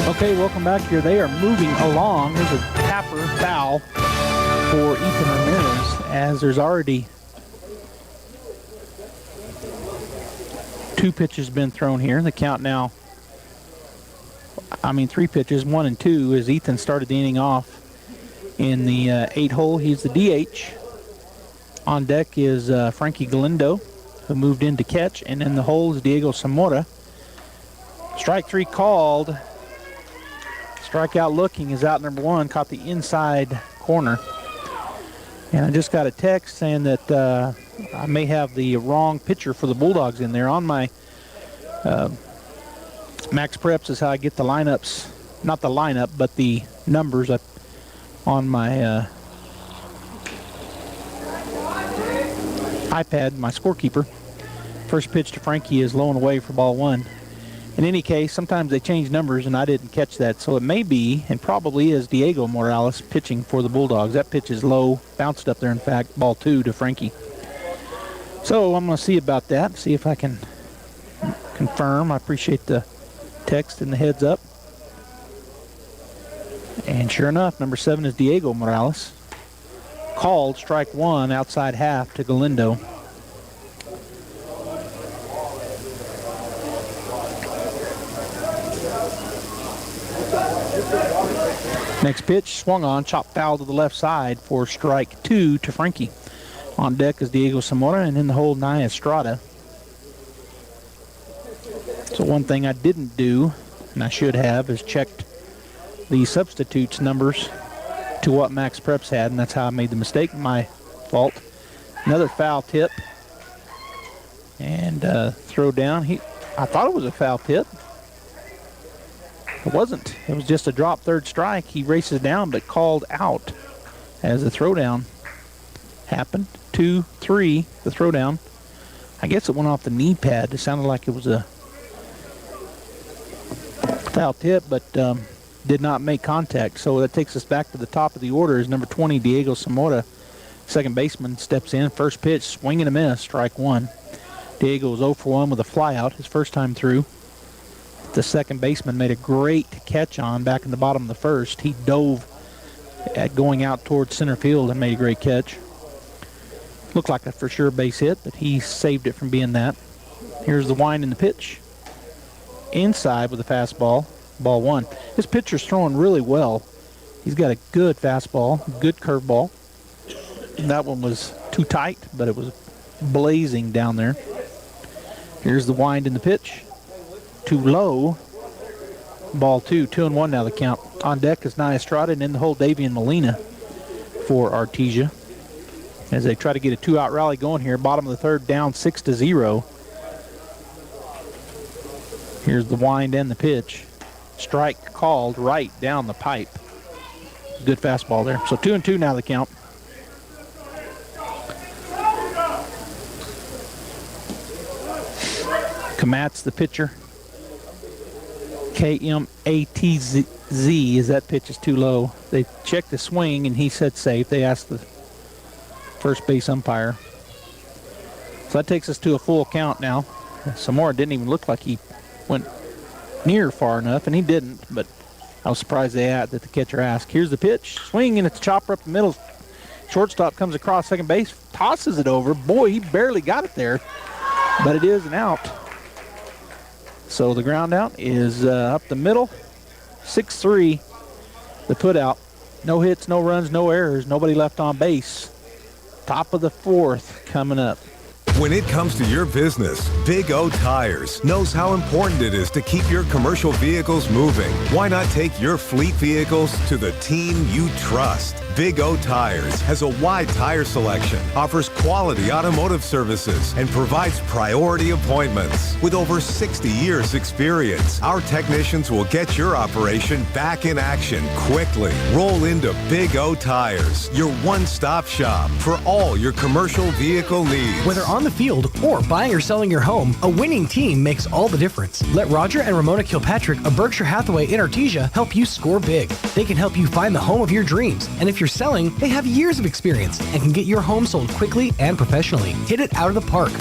Okay, welcome back here. They are moving along. There's a tapper foul for Ethan Ramirez, as there's already 2 pitches been thrown here. The count now, 3 pitches, 1 and 2, as Ethan started the inning off In the 8 hole, he's the DH. On deck is Frankie Galindo, who moved in to catch. And in the hole is Diego Zamora. Strike 3 called. Strikeout looking is out number 1. Caught the inside corner. And I just got a text saying that I may have the wrong pitcher for the Bulldogs in there. On my Max Preps is how I get the lineups. Not the lineup, but the numbers on my iPad, my scorekeeper. First pitch to Frankie is low and away for ball 1. In any case, sometimes they change numbers, and I didn't catch that. So it may be, and probably is, Diego Morales pitching for the Bulldogs. That pitch is low, bounced up there, in fact, ball 2 to Frankie. So I'm going to see about that, see if I can confirm. I appreciate the text and the heads up. And sure enough, number 7 is Diego Morales. Called strike 1, outside half to Galindo. Next pitch, swung on, chopped foul to the left side for strike 2 to Frankie. On deck is Diego Zamora, and in the hole, Nia Estrada. So one thing I didn't do, and I should have, is checked the substitutes numbers to what Max Preps had, and that's how I made the mistake. My fault. Another foul tip. And throw down. I thought it was a foul tip. It wasn't. It was just a drop third strike. He races down, but called out as the throwdown happened. 2-3, the throwdown. I guess it went off the knee pad. It sounded like it was a foul tip, but did not make contact. So that takes us back to the top of the order. Is number 20, Diego Zamora. Second baseman steps in. First pitch, swing and a miss, strike 1. Diego was 0 for 1 with a flyout his first time through. The second baseman made a great catch on back in the bottom of the first. He dove at going out towards center field and made a great catch. Looked like a for sure base hit, but he saved it from being that. Here's the wind in the pitch. Inside with a fastball, ball 1. This pitcher's throwing really well. He's got a good fastball, good curveball. That one was too tight, but it was blazing down there. Here's the wind in the pitch. Too low. Ball 2, 2-1 now the count. On deck is Nia Estrada, and in the hole, Davian Molina for Artesia. As they try to get a 2-out rally going here. Bottom of the third, down 6-0. Here's the wind and the pitch. Strike called right down the pipe. Good fastball there. So 2-2 now the count. Kamatz, the pitcher. K-M-A-T-Z, as that pitch is too low. They checked the swing, and he said safe. They asked the first base umpire. So that takes us to a full count now. Zamora didn't even look like he went near far enough, and he didn't, but I was surprised that the catcher asked. Here's the pitch. Swing, and it's a chopper up the middle. Shortstop comes across second base, tosses it over. Boy, he barely got it there, but it is an out. So the ground out is up the middle, 6-3, the put out. No hits, no runs, no errors, nobody left on base. Top of the fourth coming up. When it comes to your business, Big O Tires knows how important it is to keep your commercial vehicles moving. Why not take your fleet vehicles to the team you trust? Big O Tires has a wide tire selection, offers quality automotive services, and provides priority appointments. With over 60 years experience, our technicians will get your operation back in action quickly. Roll into Big O Tires, your one-stop shop for all your commercial vehicle needs. Whether on the field or buying or selling your home, a winning team makes all the difference. Let Roger and Ramona Kilpatrick of Berkshire Hathaway in Artesia help you score big. They can help you find the home of your dreams, and if you're selling, they have years of experience and can get your home sold quickly and professionally. Hit it out of the park.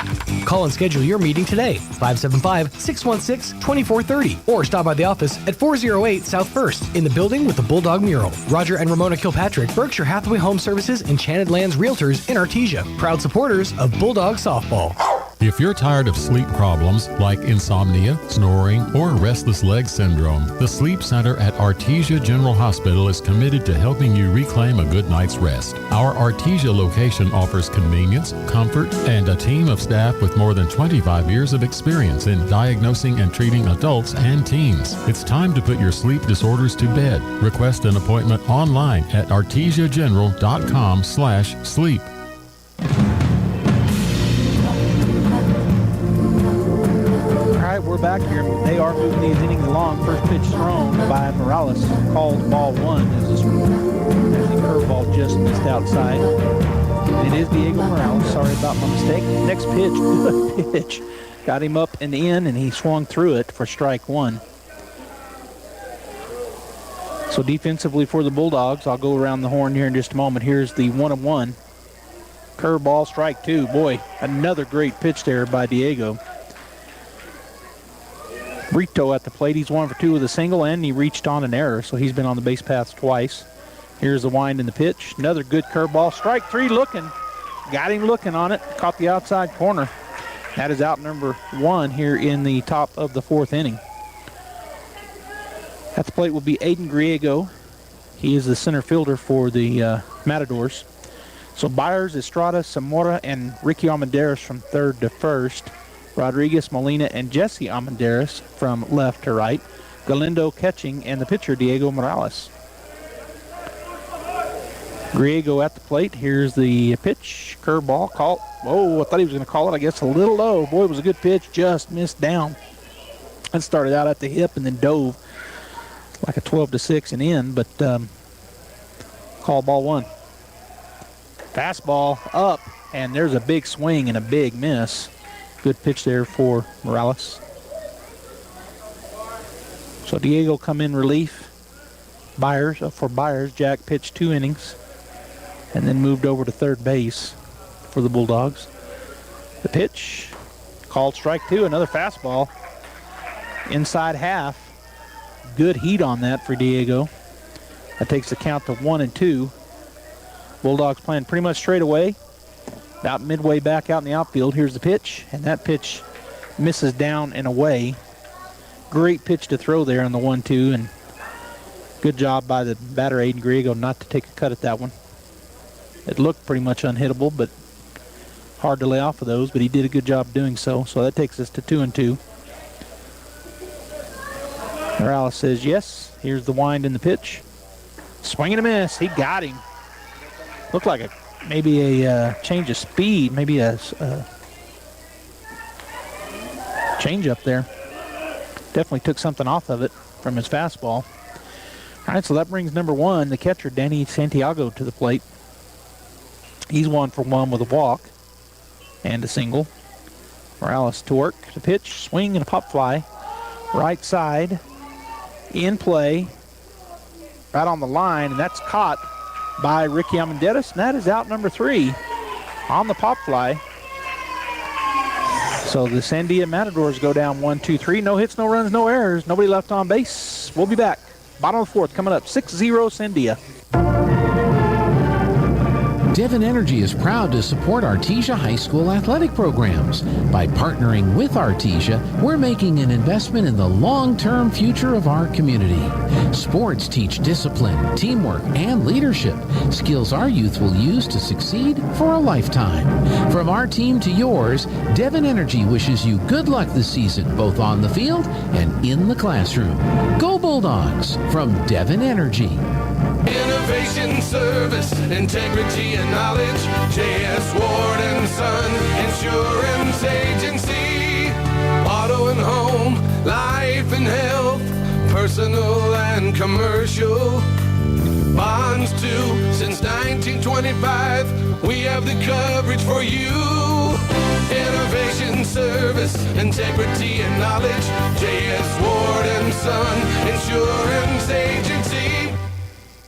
Call and schedule your meeting today, 575-616-2430, or stop by the office at 408 South 1st in the building with the Bulldog mural. Roger and Ramona Kilpatrick, Berkshire Hathaway Home Services, Enchanted Lands Realtors in Artesia, proud supporters of Bulldog softball. If you're tired of sleep problems like insomnia, snoring, or restless leg syndrome, the Sleep Center at Artesia General Hospital is committed to helping you reclaim a good night's rest. Our Artesia location offers convenience, comfort, and a team of staff with more than 25 years of experience in diagnosing and treating adults and teens. It's time to put your sleep disorders to bed. Request an appointment online at artesiageneral.com/sleep. We're back here. They are moving these innings along. First pitch thrown by Morales. Called ball one as this curveball just missed outside. It is Diego Morales. Sorry about my mistake. Next pitch, good pitch. Got him up and in, and he swung through it for strike one. So defensively for the Bulldogs, I'll go around the horn here in just a moment. Here's the 1-1. Curveball, strike two. Boy, another great pitch there by Diego. Brito at the plate. He's 1 for 2 with a single, and he reached on an error, so he's been on the base paths twice. Here's the wind in the pitch. Another good curveball. Strike three looking. Got him looking on it. Caught the outside corner. That is out number one here in the top of the fourth inning. At the plate will be Aiden Griego. He is the center fielder for the Matadors. So Byers, Estrada, Zamora, and Ricky Armendariz from third to first. Rodriguez, Molina, and Jesse Armendariz from left to right. Galindo catching, and the pitcher, Diego Morales. Griego at the plate. Here's the pitch. Curveball called. Oh, I thought he was going to call it, I guess, a little low. Boy, it was a good pitch. Just missed down. And started out at the hip and then dove like a 12-6 and in, but call ball one. Fastball up, and there's a big swing and a big miss. Good pitch there for Morales. So Diego come in relief. For Byers, Jack pitched 2 innings and then moved over to third base for the Bulldogs. The pitch, called strike two, another fastball. Inside half. Good heat on that for Diego. That takes the count to 1-2. Bulldogs playing pretty much straight away. About midway back out in the outfield. Here's the pitch, and that pitch misses down and away. Great pitch to throw there on the 1-2, and good job by the batter, Aiden Griego, not to take a cut at that one. It looked pretty much unhittable, but hard to lay off of those, but he did a good job doing so. So that takes us to 2-2. Morales says yes. Here's the wind in the pitch. Swing and a miss. He got him. Looked like maybe a change of speed, maybe a change up there. Definitely took something off of it from his fastball. All right, so that brings number one, the catcher, Danny Santiago, to the plate. He's 1 for 1 with a walk and a single. Morales to work. The pitch, swing and a pop fly. Right side, in play, right on the line, and that's caught by Ricky Armendariz, and that is out number 3 on the pop fly. So the Sandia Matadors go down 1-2-3. No hits, no runs, no errors. Nobody left on base. We'll be back. Bottom of the fourth coming up. 6-0 Sandia. Devon Energy is proud to support Artesia High School athletic programs. By partnering with Artesia, we're making an investment in the long-term future of our community. Sports teach discipline, teamwork, and leadership, skills our youth will use to succeed for a lifetime. From our team to yours, Devon Energy wishes you good luck this season, both on the field and in the classroom. Go Bulldogs from Devon Energy. Innovation, service, integrity, and knowledge. J.S. Ward & Son Insurance Agency. Auto and home, life and health, personal and commercial. Bonds too, since 1925. We have the coverage for you. Innovation, service, integrity, and knowledge. J.S. Ward & Son Insurance Agency.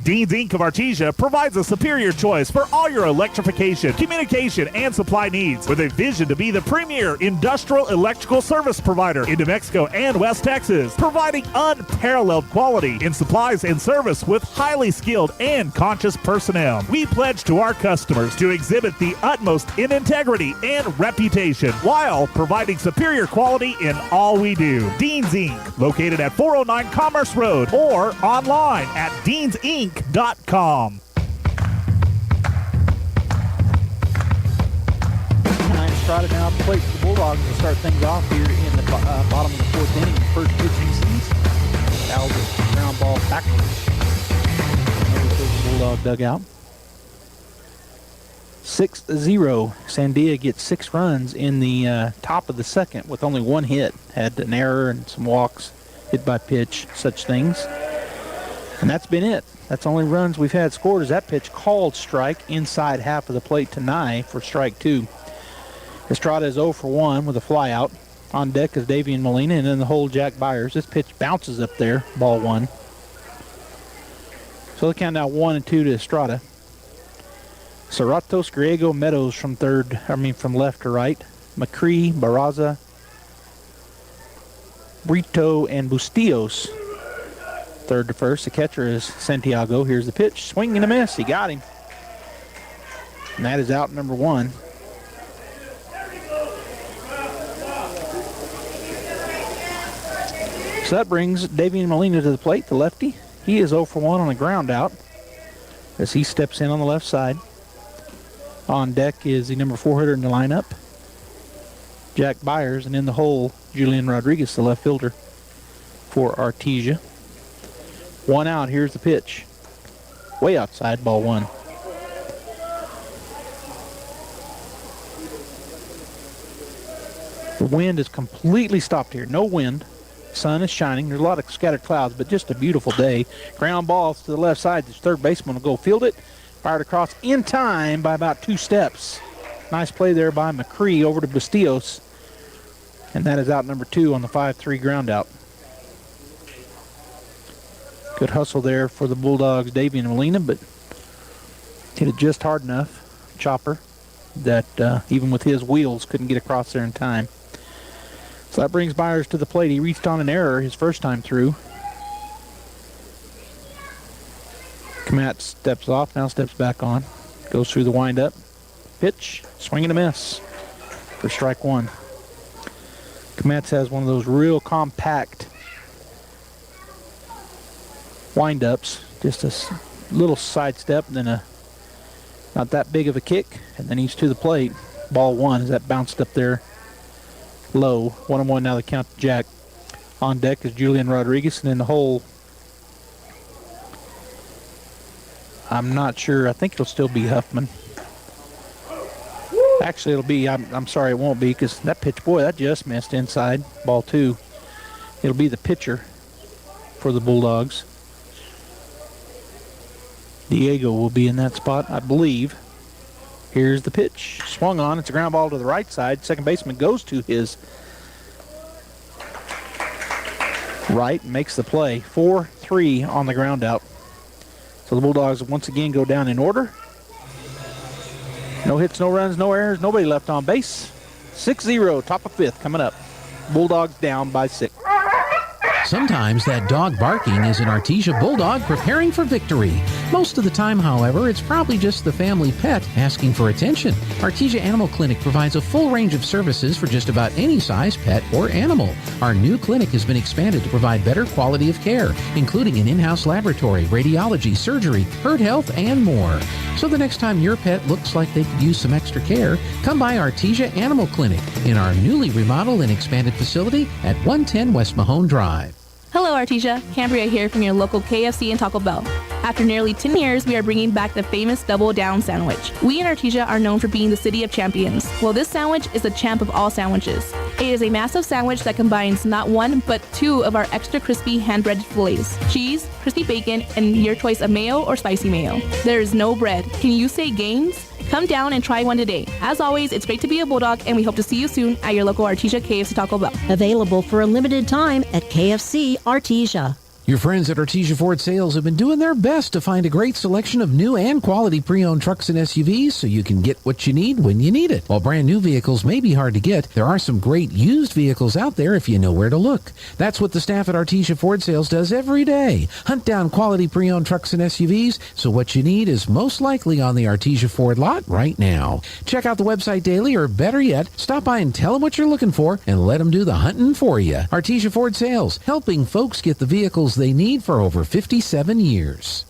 Dean's Inc. of Artesia provides a superior choice for all your electrification, communication, and supply needs, with a vision to be the premier industrial electrical service provider in New Mexico and West Texas, providing unparalleled quality in supplies and service with highly skilled and conscious personnel. We pledge to our customers to exhibit the utmost in integrity and reputation while providing superior quality in all we do. Dean's Inc., located at 409 Commerce Road or online at deansinc.com. Trotted now up the plate for the Bulldogs to start things off here in the bottom of the fourth inning. First pitch of the season. Fouled the ground ball backwards. Over to the Bulldog dugout. 6-0. Sandia gets 6 runs in the top of the second with only 1 hit. Had an error and some walks, hit by pitch, such things. And that's been it. That's the only runs we've had scored is that pitch called strike inside half of the plate to Nye for strike 2. Estrada is 0 for 1 with a fly out. On deck is Davian Molina, and in the hole, Jack Byers. This pitch bounces up there, ball 1. So the count now 1-2 to Estrada. Cerratos, Griego, Meadows from left to right. McCree, Barraza, Brito, and Bustillos. Third to first. The catcher is Santiago. Here's the pitch. Swing and a miss. He got him. And that is out number 1. So that brings Davian Molina to the plate, the lefty. He is 0 for 1 on a ground out as he steps in on the left side. On deck is the number 4 hitter in the lineup, Jack Byers, and in the hole, Julian Rodriguez, the left fielder for Artesia. 1 out, here's the pitch. Way outside, ball 1. The wind is completely stopped here, no wind. Sun is shining. There's a lot of scattered clouds, but just a beautiful day. Ground ball to the left side. The third baseman will go field it. Fired across in time by about 2 steps. Nice play there by McCree over to Bustillos. And that is out number 2 on the 5-3 ground out. Good hustle there for the Bulldogs, Davian Molina, but hit it just hard enough, chopper, that even with his wheels couldn't get across there in time. So that brings Byers to the plate. He reached on an error his first time through. Kmat steps off, now steps back on. Goes through the windup. Pitch, swing and a miss for strike 1. Kmat has one of those real compact windups. Just a little sidestep, and then not that big of a kick, and then he's to the plate. Ball 1 as that bounced up there low. 1-1 now the count to Jack. On deck is Julian Rodriguez, and in the hole, I'm not sure. I think it'll still be Huffman. Actually, it'll be, I'm sorry, it won't be, because that pitch, boy, that just missed inside. Ball 2. It'll be the pitcher for the Bulldogs. Diego will be in that spot, I believe. Here's the pitch. Swung on. It's a ground ball to the right side. Second baseman goes to his right and makes the play. 4-3 on the ground out. So the Bulldogs once again go down in order. No hits, no runs, no errors, nobody left on base. 6-0, top of 5th coming up. Bulldogs down by 6. Sometimes that dog barking is an Artesia Bulldog preparing for victory. Most of the time, however, it's probably just the family pet asking for attention. Artesia Animal Clinic provides a full range of services for just about any size pet or animal. Our new clinic has been expanded to provide better quality of care, including an in-house laboratory, radiology, surgery, herd health, and more. So the next time your pet looks like they could use some extra care, come by Artesia Animal Clinic in our newly remodeled and expanded facility at 110 West Mahone Drive. Hello, Artesia. Cambria here from your local KFC and Taco Bell. After nearly 10 years, we are bringing back the famous Double Down sandwich. We in Artesia are known for being the city of champions. Well, this sandwich is the champ of all sandwiches. It is a massive sandwich that combines not 1, but 2 of our extra crispy hand-breaded fillets, cheese, crispy bacon, and your choice of mayo or spicy mayo. There is no bread. Can you say gains? Come down and try one today. As always, it's great to be a Bulldog, and we hope to see you soon at your local Artesia KFC Taco Bell. Available for a limited time at KFC Artesia. Your friends at Artesia Ford Sales have been doing their best to find a great selection of new and quality pre-owned trucks and SUVs so you can get what you need when you need it. While brand new vehicles may be hard to get, there are some great used vehicles out there if you know where to look. That's what the staff at Artesia Ford Sales does every day. Hunt down quality pre-owned trucks and SUVs so what you need is most likely on the Artesia Ford lot right now. Check out the website daily, or better yet, stop by and tell them what you're looking for and let them do the hunting for you. Artesia Ford Sales, helping folks get the vehicles they need for over 57 years.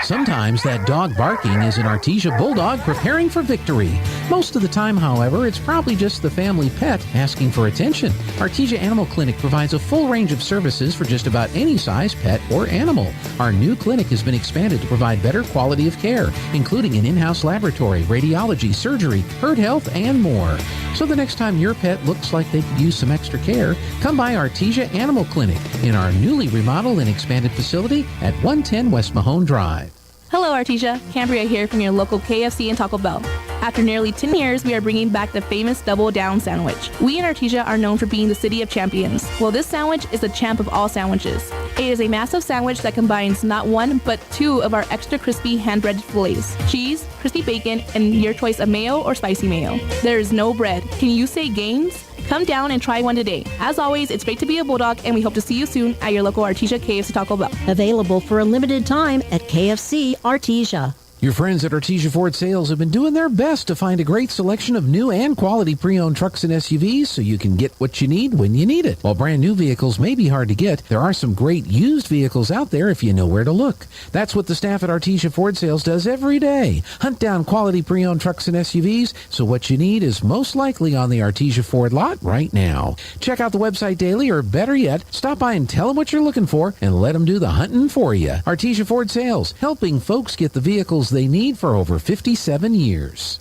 Sometimes that dog barking is an Artesia Bulldog preparing for victory. Most of the time, however, it's probably just the family pet asking for attention. Artesia Animal Clinic provides a full range of services for just about any size pet or animal. Our new clinic has been expanded to provide better quality of care, including an in-house laboratory, radiology, surgery, herd health, and more. So the next time your pet looks like they could use some extra care, come by Artesia Animal Clinic in our newly remodeled and expanded facility at 110 West Mahone Drive. Hello, Artesia. Cambria here from your local KFC and Taco Bell. After nearly 10 years, we are bringing back the famous Double Down sandwich. We in Artesia are known for being the city of champions. Well, this sandwich is the champ of all sandwiches. It is a massive sandwich that combines not one, but two of our extra crispy hand-breaded fillets, cheese, crispy bacon, and your choice of mayo or spicy mayo. There is no bread. Can you say gains? Come down and try one today. As always, it's great to be a Bulldog, and we hope to see you soon at your local Artesia KFC Taco Bell. Available for a limited time at KFC Artesia. Your friends at Artesia Ford Sales have been doing their best to find a great selection of new and quality pre-owned trucks and SUVs so you can get what you need when you need it. While brand new vehicles may be hard to get, there are some great used vehicles out there if you know where to look. That's what the staff at Artesia Ford Sales does every day. Hunt down quality pre-owned trucks and SUVs so what you need is most likely on the Artesia Ford lot right now. Check out the website daily, or better yet, stop by and tell them what you're looking for and let them do the hunting for you. Artesia Ford Sales, helping folks get the vehicles they need for over 57 years.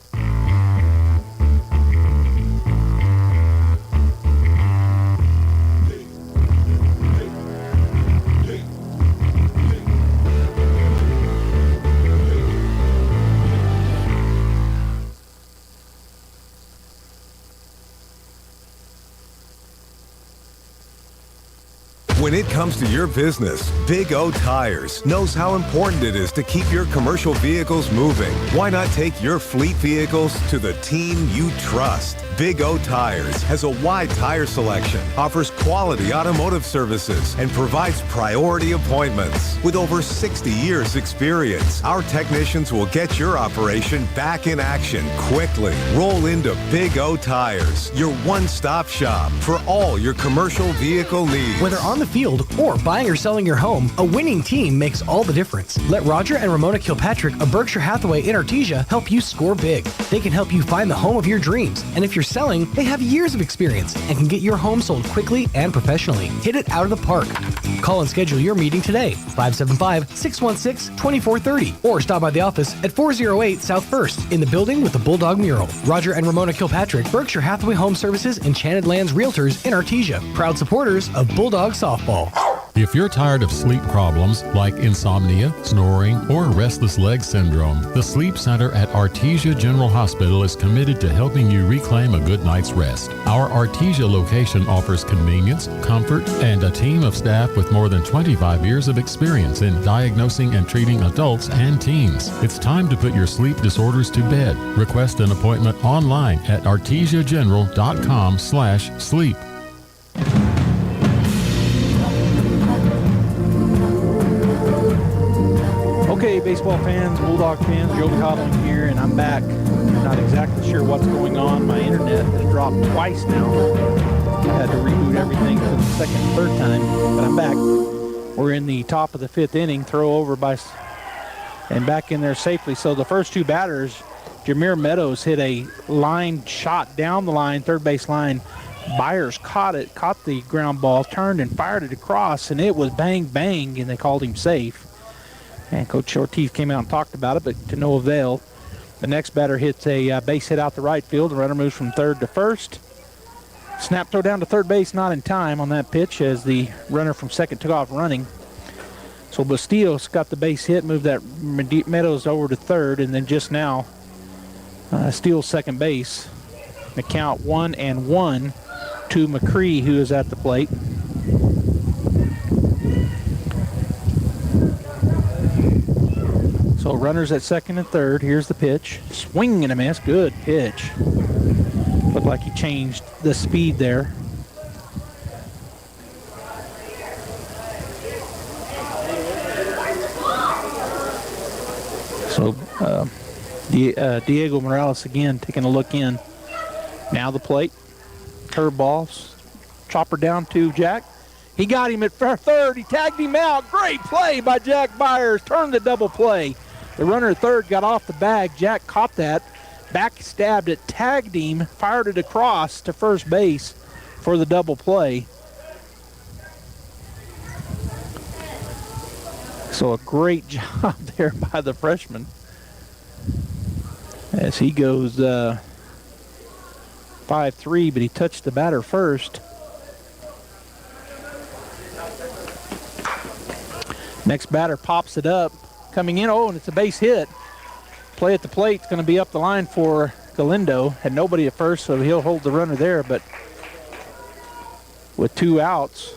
When it comes to your business, Big O Tires knows how important it is to keep your commercial vehicles moving. Why not take your fleet vehicles to the team you trust? Big O Tires has a wide tire selection, offers quality automotive services, and provides priority appointments. With over 60 years experience, our technicians will get your operation back in action quickly. Roll into Big O Tires, your one-stop shop for all your commercial vehicle needs. Whether on the field or buying or selling your home, a winning team makes all the difference. Let Roger and Ramona Kilpatrick of Berkshire Hathaway in Artesia help you score big. They can help you find the home of your dreams, and if you're selling, they have years of experience and can get your home sold quickly and professionally. Hit it out of the park. Call and schedule your meeting today, 575-616-2430, or stop by the office at 408 South 1st in the building with the Bulldog mural. Roger and Ramona Kilpatrick, Berkshire Hathaway Home Services, Enchanted Lands Realtors in Artesia, proud supporters of Bulldog Softball. If you're tired of sleep problems like insomnia, snoring, or restless leg syndrome, the Sleep Center at Artesia General Hospital is committed to helping you reclaim a good night's rest. Our Artesia location offers convenience, comfort, and a team of staff with more than 25 years of experience in diagnosing and treating adults and teens. It's time to put your sleep disorders to bed. Request an appointment online at artesiageneral.com/sleep. Okay, baseball fans, Bulldog fans, Joby Houghtaling here, and I'm back. Not exactly sure what's going on. My internet has dropped twice now. I had to reboot everything for the second and third time, but I'm back. We're in the top of the fifth inning, throw over and back in there safely. So the first two batters, Jameer Meadows hit a line shot down the line, third base line. Byers caught the ground ball, turned and fired it across, and it was bang, bang, and they called him safe. And Coach Ortiz came out and talked about it, but to no avail. The next batter hits a base hit out the right field. The runner moves from third to first. Snap throw down to third base, not in time on that pitch as the runner from second took off running. So Bastillos got the base hit, moved that Meadows over to third, and then just now steals second base. The count 1-1 to McCree, who is at the plate. So runners at second and third. Here's the pitch. Swing and a miss. Good pitch. Looked like he changed the speed there. So Diego Morales again taking a look in. Now the plate. Curveballs. Chopper down to Jack. He got him at third. He tagged him out. Great play by Jack Byers. Turned the double play. The runner at third got off the bag. Jack caught that, back-stabbed it, tagged him, fired it across to first base for the double play. So a great job there by the freshman as he goes 5-3, but he touched the batter first. Next batter pops it up. Coming in, and it's a base hit. Play at the plate, it's going to be up the line for Galindo. Had nobody at first, so he'll hold the runner there, but with two outs.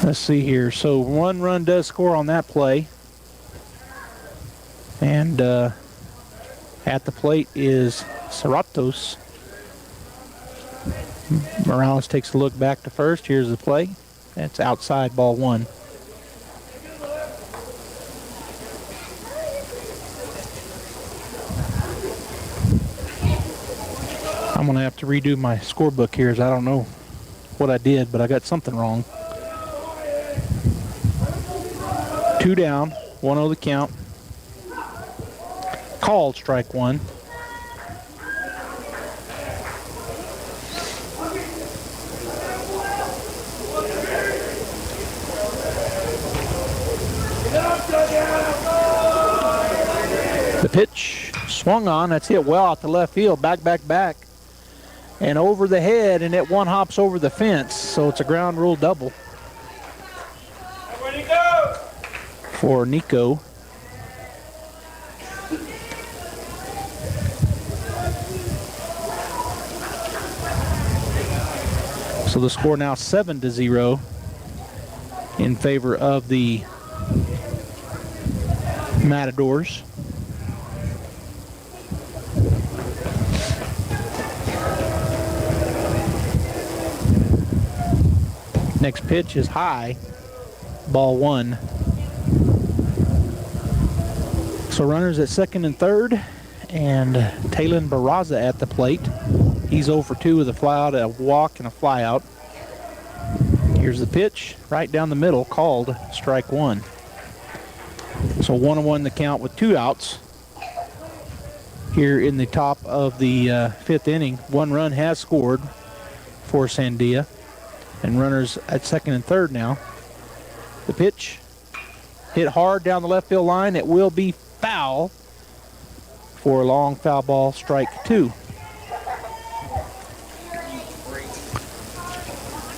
Let's see here. So one run does score on that play. And at the plate is Cerratos. Morales takes a look back to first. Here's the play. That's outside, ball one. I'm going to have to redo my scorebook here as I don't know what I did, but I got something wrong. 2 down, 1-0 the count. Called strike one. The pitch swung on. That's hit well out to left field. Back, and over the head, and it one hops over the fence. So it's a ground rule double for Nico. So the score now 7-0 in favor of the Matadors. Next pitch is high, ball one. So runners at second and third, and Talon Barraza at the plate. He's 0 for 2 with a fly out, a walk, and a fly out. Here's the pitch, right down the middle, called strike one. So 1-1 the count with 2 outs. Here in the top of the fifth inning, 1 run has scored for Sandia, and runners at second and third now. The pitch hit hard down the left field line. It will be foul. for a long foul ball, strike 2.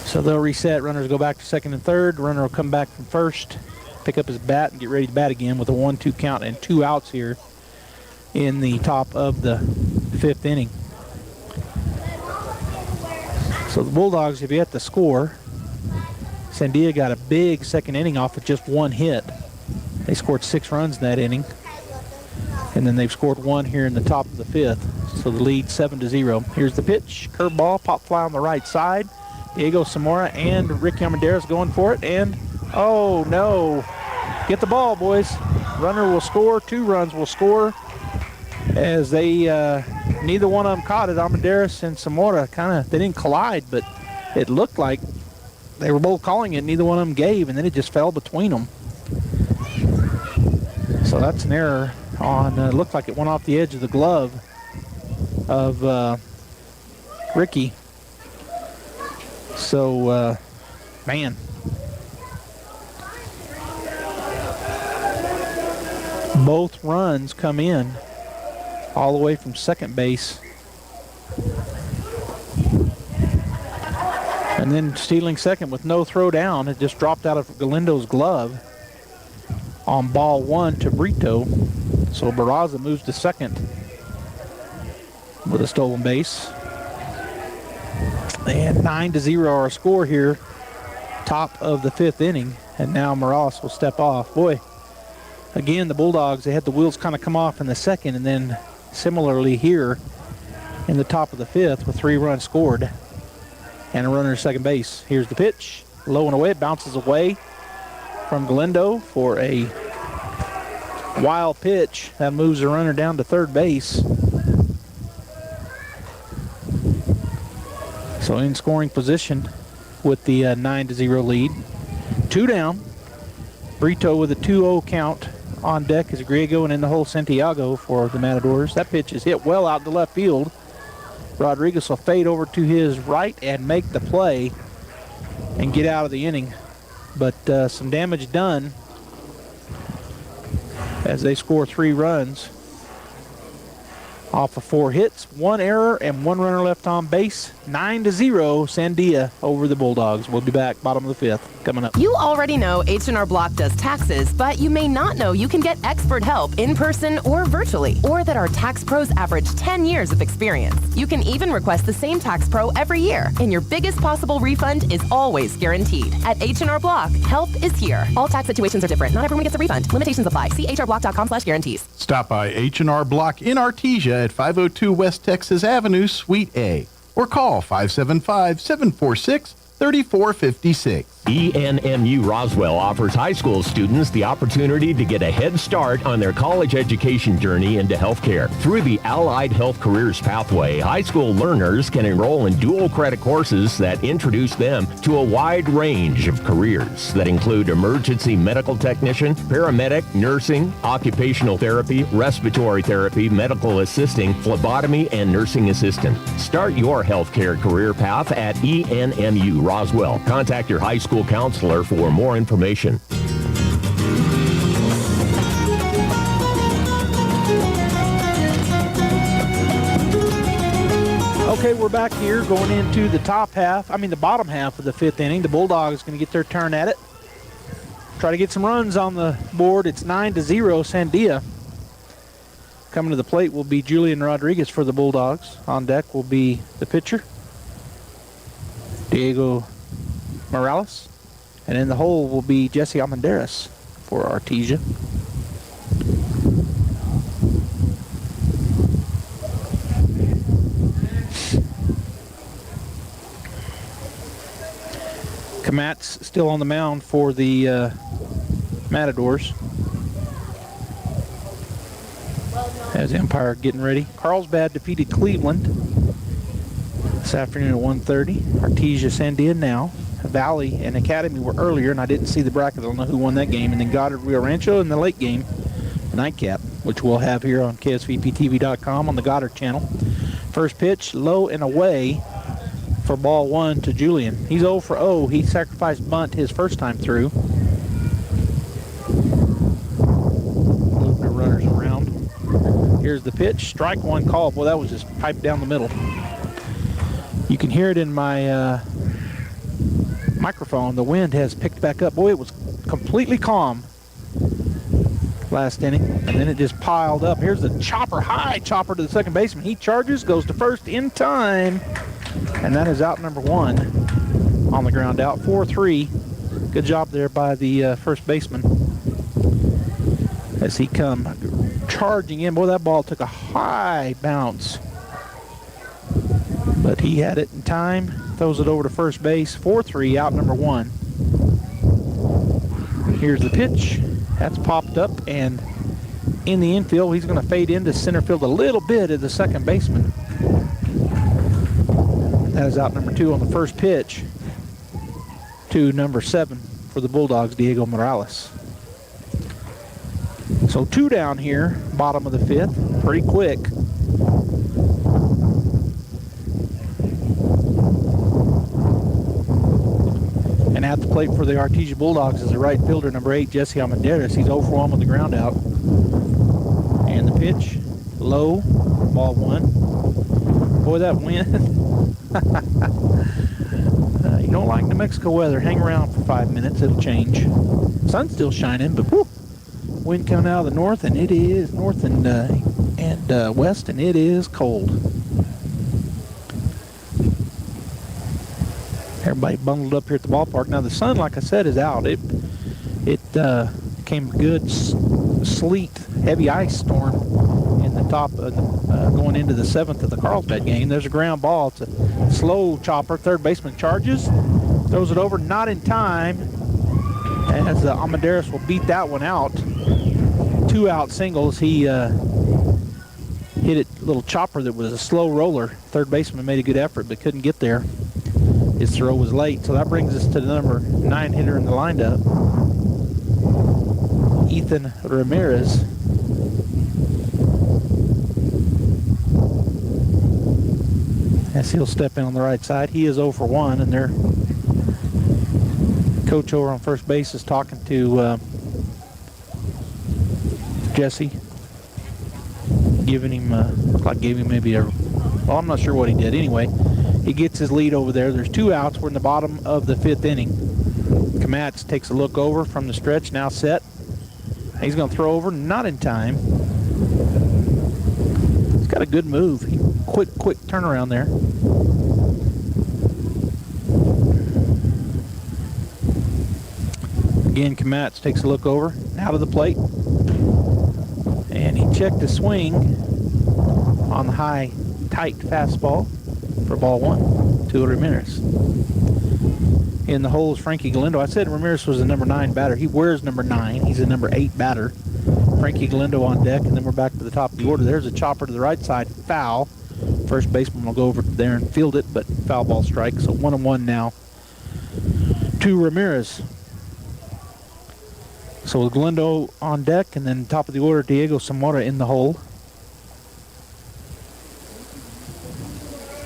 So they'll reset. Runners go back to second and third. Runner will come back from first, pick up his bat, and get ready to bat again with a 1-2 count and 2 outs here in the top of the 5th inning. So the Bulldogs have yet to score. Sandia got a big second inning off of just 1 hit. They scored 6 runs in that inning. And then they've scored 1 here in the top of the 5th. So the lead 7-0. Here's the pitch. Curveball, pop fly on the right side. Diego Zamora and Ricky Armendariz going for it. And, oh no. Get the ball, boys. Runner will score. 2 runs will score. As they, neither one of them caught it. Armendariz and Zamora they didn't collide, but it looked like they were both calling it. Neither one of them gave, and then it just fell between them. So that's an error on, looked like it went off the edge of the glove of Ricky. So, man. Both runs come in all the way from second base. And then stealing second with no throw down, it just dropped out of Galindo's glove on ball 1 to Brito. So Barraza moves to second with a stolen base. And 9-0 our score here, top of the 5th inning. And now Morales will step off. Boy, again, the Bulldogs, they had the wheels kind of come off in the second, and then similarly here in the top of the 5th with 3 runs scored and a runner at second base. Here's the pitch, low and away. It bounces away from Galindo for a wild pitch that moves the runner down to third base. So in scoring position with the 9-0 lead. 2 down. Brito with a 2-0 count. On deck is Griego and in the hole Santiago for the Matadors. That pitch is hit well out to left field. Rodriguez will fade over to his right and make the play and get out of the inning. But some damage done as they score 3 runs off of 4 hits, 1 error, and 1 runner left on base. 9-0 Sandia over the Bulldogs. We'll be back bottom of the 5th coming up. You already know H&R Block does taxes, but you may not know you can get expert help in person or virtually, or that our tax pros average 10 years of experience. You can even request the same tax pro every year, and your biggest possible refund is always guaranteed. At H&R Block, help is here. All tax situations are different. Not everyone gets a refund. Limitations apply. See hrblock.com/guarantees. Stop by H&R Block in Artesia at 502 West Texas Avenue, Suite A, or call 575-746-3456. ENMU Roswell offers high school students the opportunity to get a head start on their college education journey into healthcare. Through the Allied Health Careers Pathway, high school learners can enroll in dual credit courses that introduce them to a wide range of careers that include emergency medical technician, paramedic, nursing, occupational therapy, respiratory therapy, medical assisting, phlebotomy, and nursing assistant. Start your healthcare career path at ENMU Roswell. Contact your high school counselor for more information. Okay, we're back here going into the the bottom half of the 5th inning. The Bulldogs going to get their turn at it. Try to get some runs on the board. It's 9-0 Sandia. Coming to the plate will be Julian Rodriguez for the Bulldogs. On deck will be the pitcher, Diego Morales. And in the hole will be Jesse Armendariz for Artesia. Kamat's still on the mound for the Matadors. As the umpire getting ready. Carlsbad defeated Cleveland this afternoon at 1:30. Artesia Sandia now. Valley and Academy were earlier, and I didn't see the bracket. I don't know who won that game. And then Goddard Rio Rancho in the late game, the nightcap, which we'll have here on KSVPTV.com on the Goddard channel. First pitch, low and away for ball 1 to Julian. He's 0 for 0. He sacrificed bunt his first time through. Moving the runners around. Here's the pitch. Strike one call. Boy, that was just piped down the middle. You can hear it in my microphone. The wind has picked back up. Boy, it was completely calm last inning, and then it just piled up. Here's the chopper, high chopper to the second baseman. He charges, goes to first in time, and that is out number one on the ground out. 4-3. Good job there by the first baseman as he come charging in. Boy, that ball took a high bounce, but he had it in time. Throws it over to first base. 4-3, out number one. Here's the pitch. That's popped up, and in the infield, he's going to fade into center field a little bit at the second baseman. That is out number two on the first pitch to number 7 for the Bulldogs, Diego Morales. So 2 down here, bottom of the 5th, pretty quick. And at the plate for the Artesia Bulldogs is the right fielder, number 8, Jesse Almendarez. He's 0 for 1 with the ground out. And the pitch, low, ball 1. Boy, that wind. You don't like New Mexico weather. Hang around for 5 minutes, it'll change. Sun's still shining, but whew, wind coming out of the north, and it is north and west, and it is cold. Everybody bundled up here at the ballpark. Now the sun, like I said, is out. It came good sleet, heavy ice storm in the top going into the 7th of the Carlsbad game. There's a ground ball. It's a slow chopper. Third baseman charges, throws it over, not in time, as Almendarez will beat that one out. 2 out singles. He hit it, little chopper that was a slow roller. Third baseman made a good effort but couldn't get there. His throw was late, so that brings us to the number 9 hitter in the lineup, Ethan Ramirez. As he'll step in on the right side. He is 0 for 1, and their coach over on first base is talking to Jesse, giving him, gave him maybe well, I'm not sure what he did. Anyway, he gets his lead over there. There's 2 outs. We're in the bottom of the 5th inning. Kamatz takes a look over from the stretch, now set. He's going to throw over, not in time. He's got a good move. Quick turnaround there. Again, Kamatz takes a look over, out of the plate. And he checked the swing on the high, tight fastball for ball 1 to Ramirez. In the hole is Frankie Galindo. I said Ramirez was the number 9 batter. He wears number 9. He's a number 8 batter. Frankie Galindo on deck, and then we're back to the top of the order. There's a chopper to the right side, foul. First baseman will go over there and field it, but foul ball strike. So 1-1 now to Ramirez. So with Galindo on deck, and then top of the order, Diego Zamora in the hole.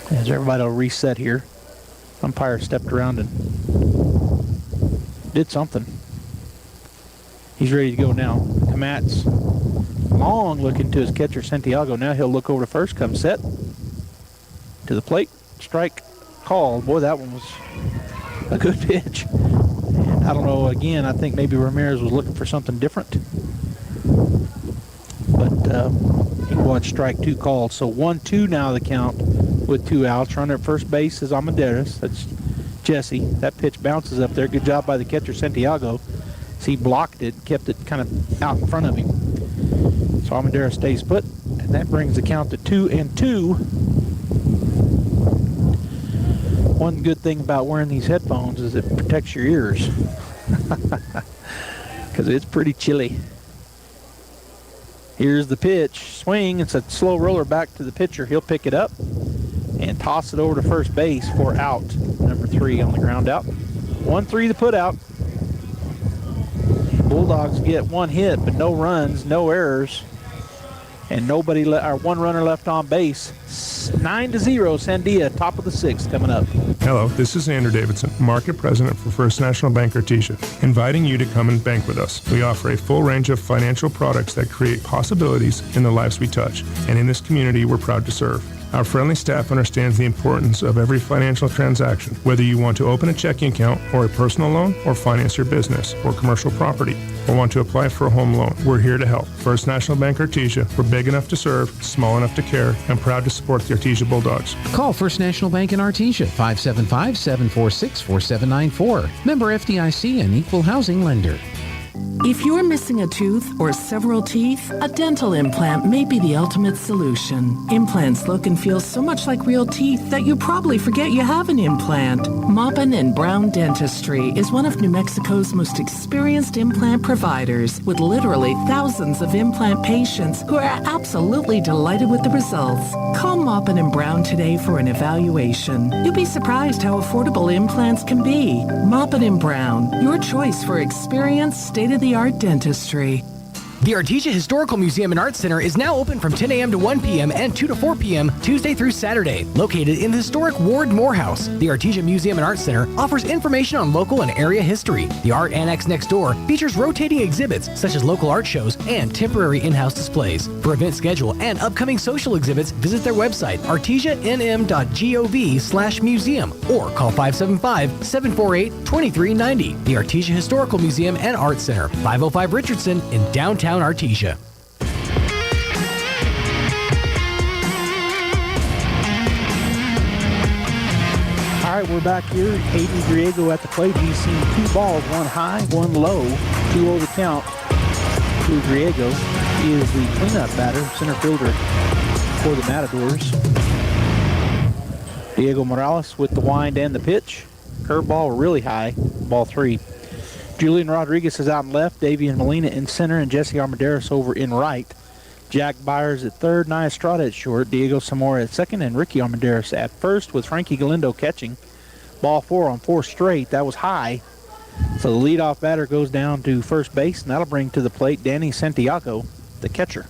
As everybody will reset here. Umpire stepped around and did something. He's ready to go now. Kamatz long looking to his catcher, Santiago. Now he'll look over to first, come set to the plate. Strike called. Boy, that one was a good pitch. And I don't know, again, I think maybe Ramirez was looking for something different. But he watched strike 2 called. So 1-2 now the count with 2 outs. Runner at first base is Almendarez. That's Jesse. That pitch bounces up there. Good job by the catcher, Santiago. He blocked it, kept it kind of out in front of him. So Almendarez stays put, and that brings the count to 2-2. One good thing about wearing these headphones is it protects your ears, because it's pretty chilly. Here's the pitch. Swing. It's a slow roller back to the pitcher. He'll pick it up and toss it over to first base for out. Number 3 on the ground out. 1-3 the put out. Bulldogs get 1 hit, but no runs, no errors, and one runner left on base. Ortiz. 9-0, Sandia, top of the sixth coming up. Hello, this is Andrew Davidson, Market President for First National Bank Artesia, inviting you to come and bank with us. We offer a full range of financial products that create possibilities in the lives we touch, and in this community we're proud to serve. Our friendly staff understands the importance of every financial transaction, whether you want to open a checking account or a personal loan or finance your business or commercial property or want to apply for a home loan. We're here to help. First National Bank Artesia. We're big enough to serve, small enough to care, and proud to support the Artesia Bulldogs. Call First National Bank in Artesia, 575-746-4794. Member FDIC and equal housing lender. If you're missing a tooth or several teeth, a dental implant may be the ultimate solution. Implants look and feel so much like real teeth that you probably forget you have an implant. Maupin and Brown Dentistry is one of New Mexico's most experienced implant providers, with literally thousands of implant patients who are absolutely delighted with the results. Call Maupin and Brown today for an evaluation. You'll be surprised how affordable implants can be. Maupin and Brown, your choice for experienced, state-of-the-art dentistry. The Artesia Historical Museum and Arts Center is now open from 10 a.m. to 1 p.m. and 2 to 4 p.m. Tuesday through Saturday. Located in the historic Ward Morehouse, the Artesia Museum and Arts Center offers information on local and area history. The Art Annex next door features rotating exhibits such as local art shows and temporary in-house displays. For event schedule and upcoming social exhibits, visit their website, artesianm.gov/museum, or call 575-748-2390. The Artesia Historical Museum and Arts Center, 505 Richardson in downtown Artesia. All right, we're back here. Hayden Griego at the plate. He's seen two balls, one high, one low, 2-0 the count to Griego. He is the cleanup batter, center fielder for the Matadors. Diego Morales with the wind and the pitch. Curveball really high, ball 3. Julian Rodriguez is out in left, Davian Molina in center, and Jesse Armendariz over in right. Jack Byers at third, Nia Estrada at short, Diego Zamora at second, and Ricky Armendariz at first with Frankie Galindo catching. Ball 4 on 4 straight. That was high. So the leadoff batter goes down to first base, and that'll bring to the plate Danny Santiago, the catcher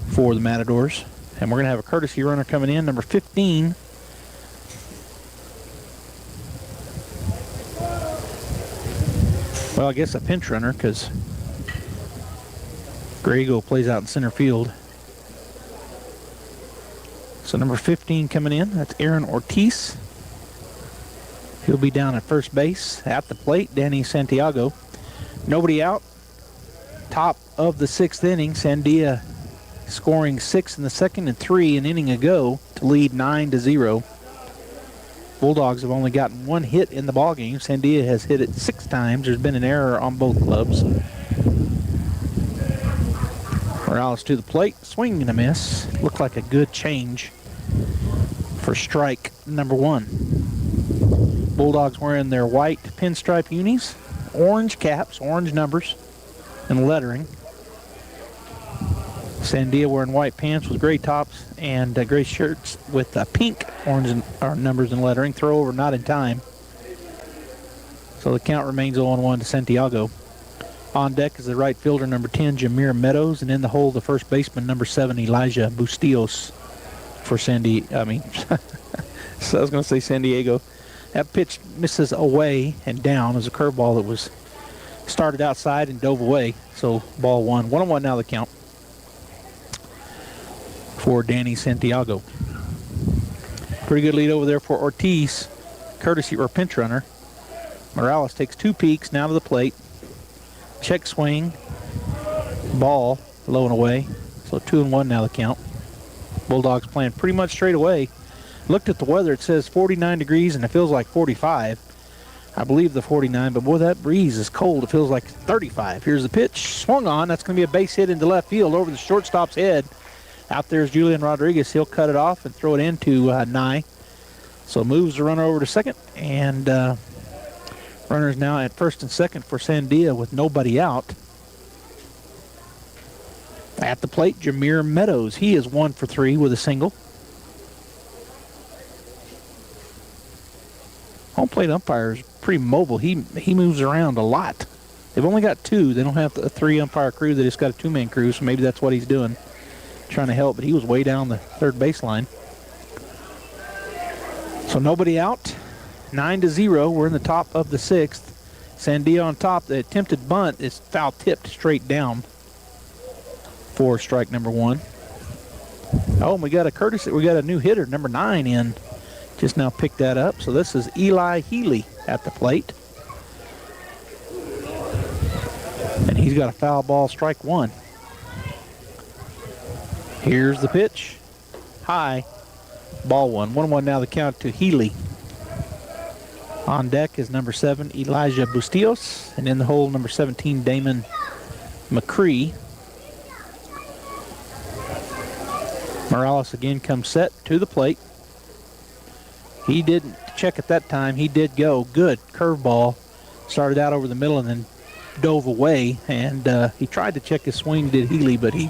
for the Matadors. And we're going to have a courtesy runner coming in, number 15. Well, I guess a pinch runner because Griego plays out in center field. So number 15 coming in, that's Aaron Ortiz. He'll be down at first base. At the plate, Danny Santiago. Nobody out. Top of the 6th inning, Sandia scoring 6 in the second and 3 an inning ago to lead 9-0. Bulldogs have only gotten 1 hit in the ballgame. Sandia has hit it 6 times. There's been an error on both clubs. Morales to the plate, swing and a miss. Looked like a good change for strike number 1. Bulldogs wearing their white pinstripe unis, orange caps, orange numbers, and lettering. Sandia wearing white pants with gray tops and gray shirts with pink orange numbers and lettering. Throw over not in time. So the count remains 0-1 to Santiago. On deck is the right fielder, number 10, Jameer Meadows, and in the hole, the first baseman, number 7, Elijah Bustillos for so I was going to say San Diego. That pitch misses away and down as a curveball that was started outside and dove away. So ball 1. 1-1 now the count for Danny Santiago. Pretty good lead over there for Ortiz, courtesy or pinch runner. Morales takes 2 peeks now to the plate. Check swing, ball low and away. So 2-1 now the count. Bulldogs playing pretty much straight away. Looked at the weather, it says 49 degrees and it feels like 45. I believe the 49, but boy, that breeze is cold. It feels like 35. Here's the pitch, swung on. That's going to be a base hit into left field over the shortstop's head. Out there's Julian Rodriguez. He'll cut it off and throw it into Nye. So moves the runner over to second, and runners now at first and second for Sandia with nobody out. At the plate, Jameer Meadows. He is 1 for 3 with a single. Home plate umpire is pretty mobile. He moves around a lot. They've only got 2. They don't have a 3 umpire crew. They just got a 2-man crew, so maybe that's what he's doing. trying to help, but he was way down the third baseline. So nobody out. 9-0. We're in the top of the 6th. Sandia on top. The attempted bunt is foul tipped straight down for strike number 1. Oh, and we got a new hitter, number 9 in. Just now picked that up. So this is Eli Healy at the plate. And he's got a foul ball, strike 1. Here's the pitch. High. Ball 1. 1-1 now the count to Healy. On deck is number 7, Elijah Bustillos. And in the hole, number 17, Damon McCree. Morales again comes set to the plate. He didn't check at that time. He did go. Good curveball. Started out over the middle and then dove away. And he tried to check his swing, did Healy, but he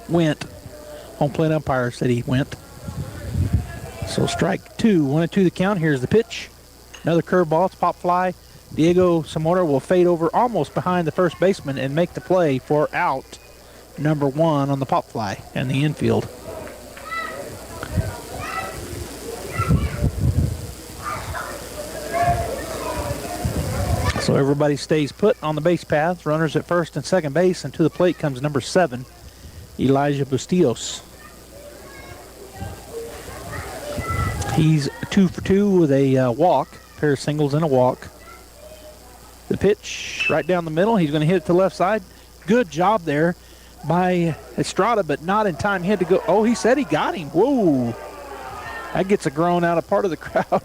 went. Home plate umpire said he went. So strike 2. 1-2 the count. Here's the pitch. Another curveball. It's pop fly. Diego Zamora will fade over almost behind the first baseman and make the play for out number 1 on the pop fly and the infield. So everybody stays put on the base paths. Runners at first and second base, and to the plate comes number 7, Elijah Bustillos. He's 2 for 2 with a walk, pair of singles and a walk. The pitch right down the middle. He's going to hit it to the left side. Good job there by Estrada, but not in time. He had to go. Oh, he said he got him. Whoa. That gets a groan out of part of the crowd.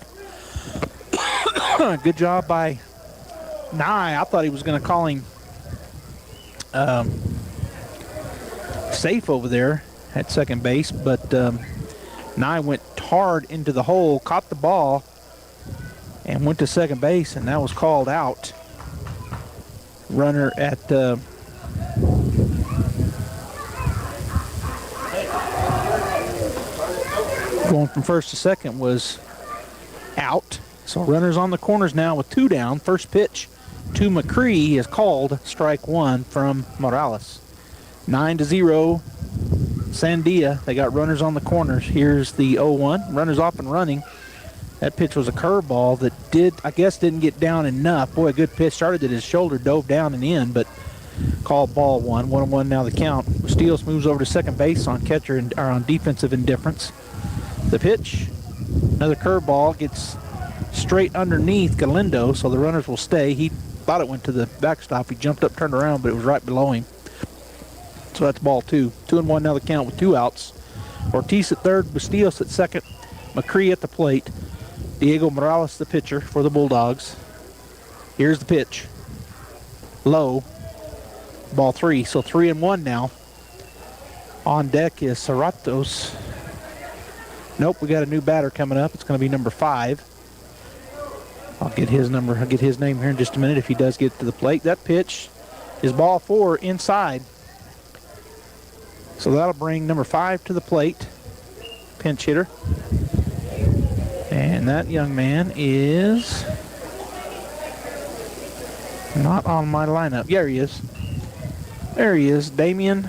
Good job by Nye. I thought he was going to call him safe over there at second base, but Nye went hard into the hole, caught the ball, and went to second base, and that was called out. Runner at going from first to second was out. So runners on the corners now with 2 down. First pitch to McCree is called, strike 1 from Morales. 9-0. Sandia, they got runners on the corners. Here's the 0-1. Runners off and running. That pitch was a curveball that didn't get down enough. Boy, a good pitch. Started at his shoulder, dove down and in, but called ball 1. 1-1 now the count. Steels moves over to second base on on defensive indifference. The pitch, another curveball, gets straight underneath Galindo, so the runners will stay. He thought it went to the backstop. He jumped up, turned around, but it was right below him. So that's ball 2. 2-1 now the count with 2 outs. Ortiz at third, Bustillos at second, McCree at the plate. Diego Morales the pitcher for the Bulldogs. Here's the pitch. Low. Ball 3. So 3-1 now. On deck is Cerratos. Nope, we got a new batter coming up. It's going to be number 5. I'll get his name here in just a minute if he does get to the plate. That pitch is ball 4 inside. So that'll bring number 5 to the plate. Pinch hitter. And that young man is not on my lineup. There he is. There he is, Damian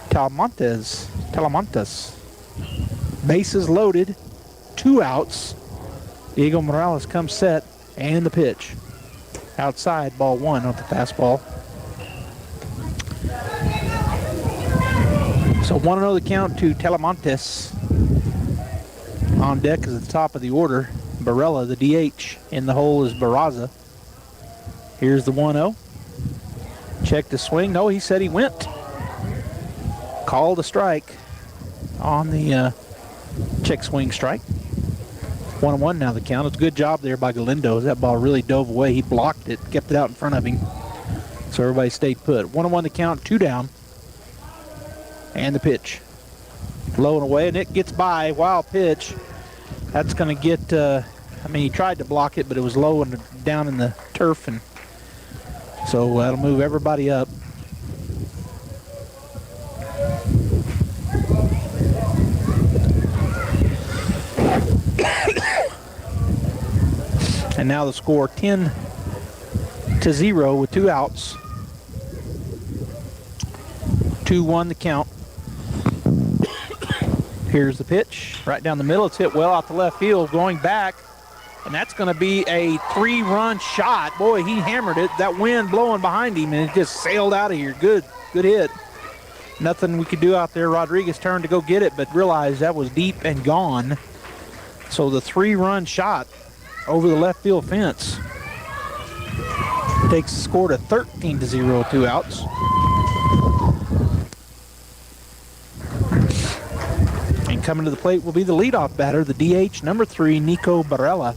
Talamontes. Bases loaded, 2 outs. Diego Morales comes set, and the pitch. Outside, ball 1 off the fastball. So 1-0 the count to Talamontes. On deck is at the top of the order, Barella, the DH. In the hole is Barraza. Here's the 1-0. Check the swing. No, he said he went. Called a strike on the check swing strike. 1-1 now the count. It's a good job there by Galindo. That ball really dove away. He blocked it, kept it out in front of him. So everybody stayed put. 1-1 the count, 2 down. And the pitch. Low and away, and it gets by. Wild pitch. That's going to get, he tried to block it, but it was low and down in the turf, and so that'll move everybody up. And now the score 10-0 with 2 outs. 2-1 the count. Here's the pitch. Right down the middle. It's hit well out the left field. Going back. And that's going to be a 3-run shot. Boy, he hammered it. That wind blowing behind him, and it just sailed out of here. Good hit. Nothing we could do out there. Rodriguez turned to go get it, but realized that was deep and gone. So the 3-run shot over the left field fence takes the score to 13-0, 2 outs. And coming to the plate will be the leadoff batter, the DH, number 3, Nico Barella.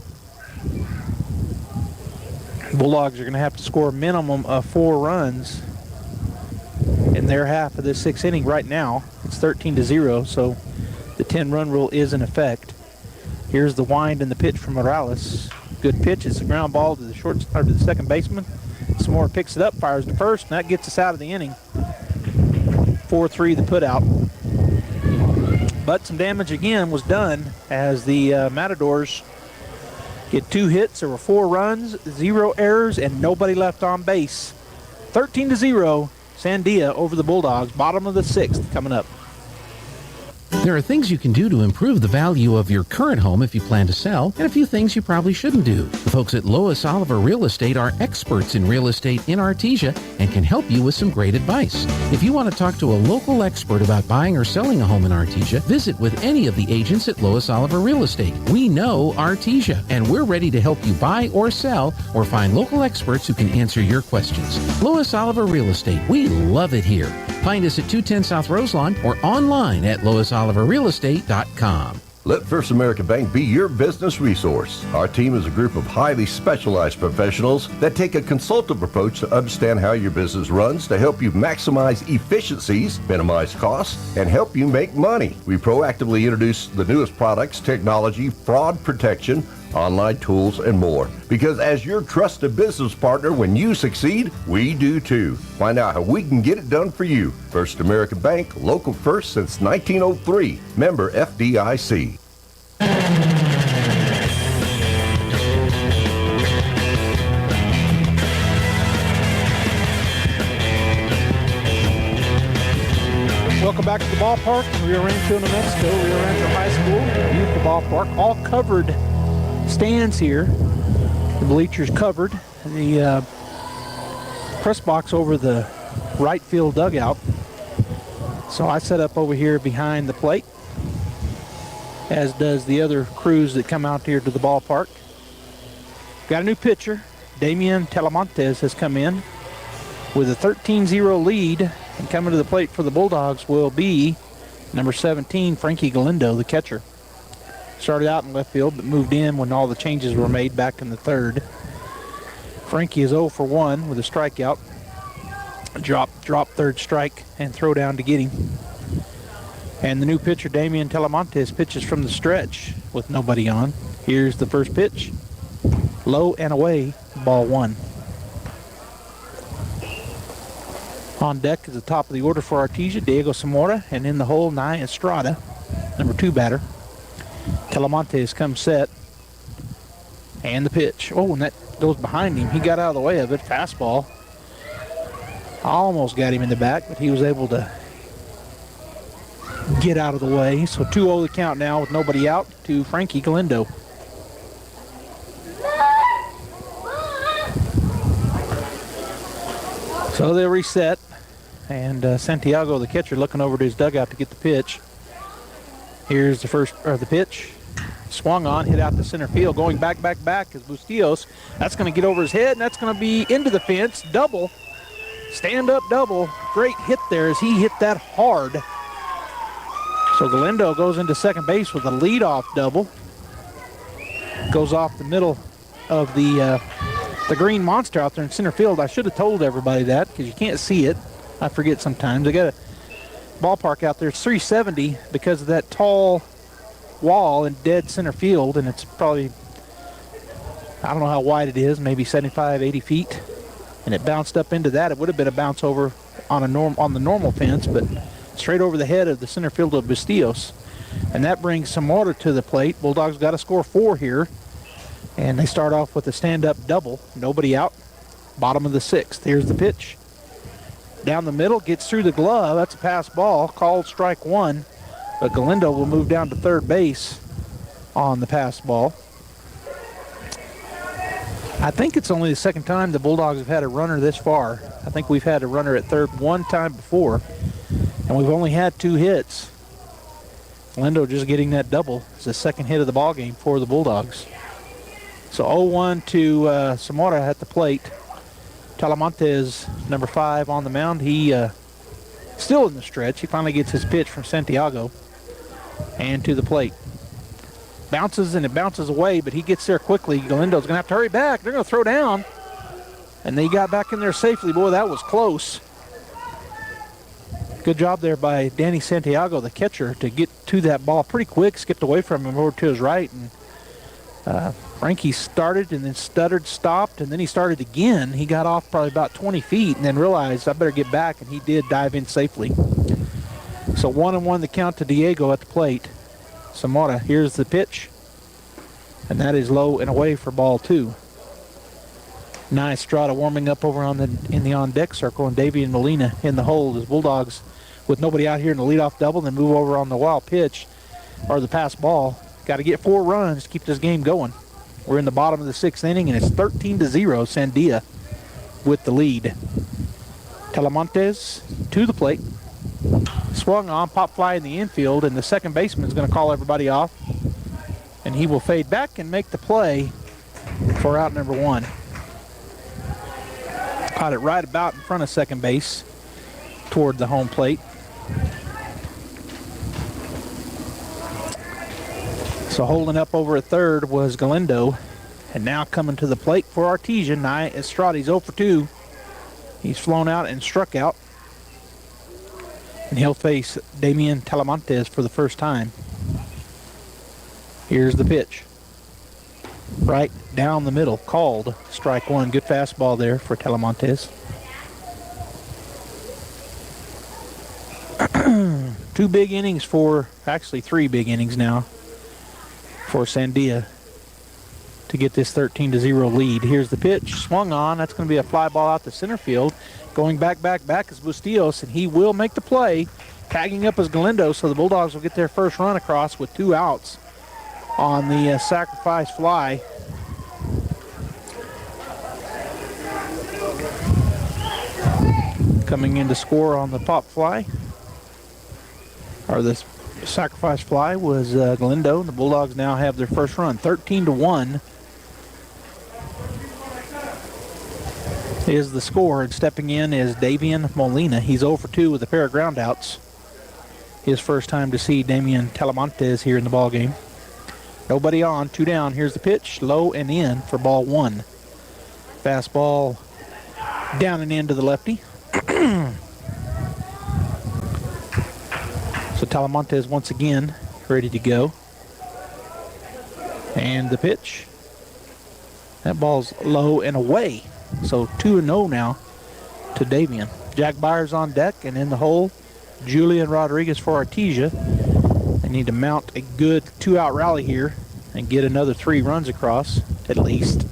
Bulldogs are going to have to score a minimum of 4 runs in their half of this 6th inning right now. It's 13-0, so the 10-run rule is in effect. Here's the wind and the pitch from Morales. Good pitch. It's a ground ball to the to the second baseman. Samora picks it up, fires to first, and that gets us out of the inning. 4-3 the put out. But some damage again was done as the Matadors get 2 hits. There were 4 runs, 0 errors, and nobody left on base. 13-0, Sandia over the Bulldogs. Bottom of the 6th coming up. There are things you can do to improve the value of your current home if you plan to sell, and a few things you probably shouldn't do. The folks at Lois Oliver Real Estate are experts in real estate in Artesia and can help you with some great advice. If you want to talk to a local expert about buying or selling a home in Artesia, visit with any of the agents at Lois Oliver Real Estate. We know Artesia, and we're ready to help you buy or sell or find local experts who can answer your questions. Lois Oliver Real Estate. We love it here. Find us at 210 South Roselawn or online at loisoliverrealestate.com. Let First American Bank be your business resource. Our team is a group of highly specialized professionals that take a consultative approach to understand how your business runs to help you maximize efficiencies, minimize costs, and help you make money. We proactively introduce the newest products, technology, fraud protection, online tools, and more. Because as your trusted business partner, when you succeed, we do too. Find out how we can get it done for you. First American Bank, local first since 1903. Member FDIC. Welcome back to the ballpark, Rio Rancho, New Mexico, Rio Rancho High School. Beautiful ballpark, all covered stands here. The bleachers covered. The press box over the right field dugout. So I set up over here behind the plate, as does the other crews that come out here to the ballpark. Got a new pitcher. Damian Telemontes has come in with a 13-0 lead, and coming to the plate for the Bulldogs will be number 17, Frankie Galindo, the catcher. Started out in left field, but moved in when all the changes were made back in the 3rd. Frankie is 0 for 1 with a strikeout. Drop 3rd strike and throw down to get him. And the new pitcher, Damian Telemontes, pitches from the stretch with nobody on. Here's the first pitch. Low and away, ball 1. On deck is the top of the order for Artesia, Diego Zamora, and in the hole, Nye Estrada, number 2 batter. Telemontes comes set. And the pitch. Oh, and that goes behind him. He got out of the way of it. Fastball. Almost got him in the back, but he was able to get out of the way. So 2-0 the count now with nobody out to Frankie Galindo. So they'll reset. And Santiago, the catcher, looking over to his dugout to get the pitch. Here's the pitch. Swung on, hit out to center field. Going back is Bustillos. That's going to get over his head, and that's going to be into the fence. Double. Stand-up double. Great hit there as he hit that hard. So Galindo goes into second base with a leadoff double. Goes off the middle of the green monster out there in center field. I should have told everybody that because you can't see it. I forget sometimes. They got a ballpark out there. It's 370 because of that tall wall in dead center field, and it's probably, I don't know how wide it is, maybe 75, 80 feet. And it bounced up into that. It would have been a bounce over on the normal fence, but straight over the head of the center field of Bustillos. And that brings Zamora to the plate. Bulldogs got to score 4 here. And they start off with a stand-up double. Nobody out. Bottom of the 6th. Here's the pitch. Down the middle, gets through the glove. That's a pass ball, called strike one. But Galindo will move down to third base on the pass ball. I think it's only the second time the Bulldogs have had a runner this far. I think we've had a runner at third one time before, and we've only had 2 hits. Galindo just getting that double. It's the second hit of the ball game for the Bulldogs. So 0-1 to Zamora at the plate. Talamontes, number 5, on the mound. He still in the stretch. He finally gets his pitch from Santiago. And to the plate. Bounces and it bounces away, but he gets there quickly. Galindo's going to have to hurry back. They're going to throw down. And they got back in there safely. Boy, that was close. Good job there by Danny Santiago, the catcher, to get to that ball pretty quick. Skipped away from him over to his right. And Frankie started and then stuttered, stopped, and then he started again. He got off probably about 20 feet and then realized, I better get back, and he did dive in safely. So 1-1 the count to Diego at the plate. Zamora, here's the pitch, and that is low and away for ball 2. Nye Estrada warming up over in the on-deck circle, and Davey and Molina in the hold as Bulldogs, with nobody out here in the leadoff double, then move over on the wild pitch, or the pass ball. Got to get 4 runs to keep this game going. We're in the bottom of the 6th inning, and it's 13-0, Sandia with the lead. Talamontes to the plate. Swung on, pop fly in the infield, and the second baseman is going to call everybody off. And he will fade back and make the play for out number 1. Caught it right about in front of second base toward the home plate. So holding up over at third was Galindo. And now coming to the plate for Artesia, Nye Estrada. He's 0 for 2. He's flown out and struck out. And he'll face Damian Talamontes for the first time. Here's the pitch. Right down the middle, called strike 1. Good fastball there for Talamontes. 2 big innings for, actually 3 big innings now for Sandia to get this 13-0 lead. Here's the pitch, swung on. That's going to be a fly ball out to center field. Going back is Bustillos, and he will make the play. Tagging up as Galindo, so the Bulldogs will get their first run across with 2 outs on the sacrifice fly. Coming in to score on the pop fly, or the sacrifice fly, was Galindo. The Bulldogs now have their first run, 13-1. Is the score, and stepping in is Davian Molina. He's 0 for 2 with a pair of groundouts. His first time to see Damian Talamontes here in the ball game. Nobody on, 2 down. Here's the pitch, low and in for ball 1. Fastball down and in to the lefty. So Talamontes once again ready to go. And the pitch. That ball's low and away. So 2-0 now to Davian. Jack Byers on deck, and in the hole, Julian Rodriguez for Artesia. They need to mount a good 2-out rally here and get another 3 runs across, at least.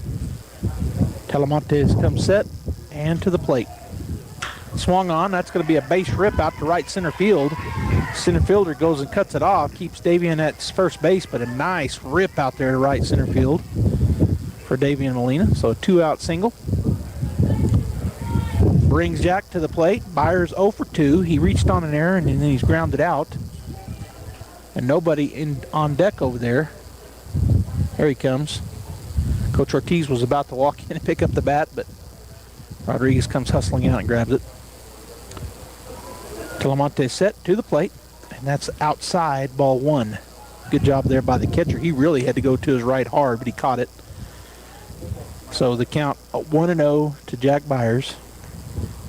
Talamontes comes set and to the plate. Swung on. That's going to be a base rip out to right center field. Center fielder goes and cuts it off. Keeps Davian at first base, but a nice rip out there to right center field for Davian Molina. So a 2-out single. Brings Jack to the plate. Byers 0 for 2. He reached on an error, and then he's grounded out. And nobody on deck over there. There he comes. Coach Ortiz was about to walk in and pick up the bat, but Rodriguez comes hustling out and grabs it. Talamontes set to the plate, and that's outside, ball 1. Good job there by the catcher. He really had to go to his right hard, but he caught it. So the count 1-0 to Jack Byers.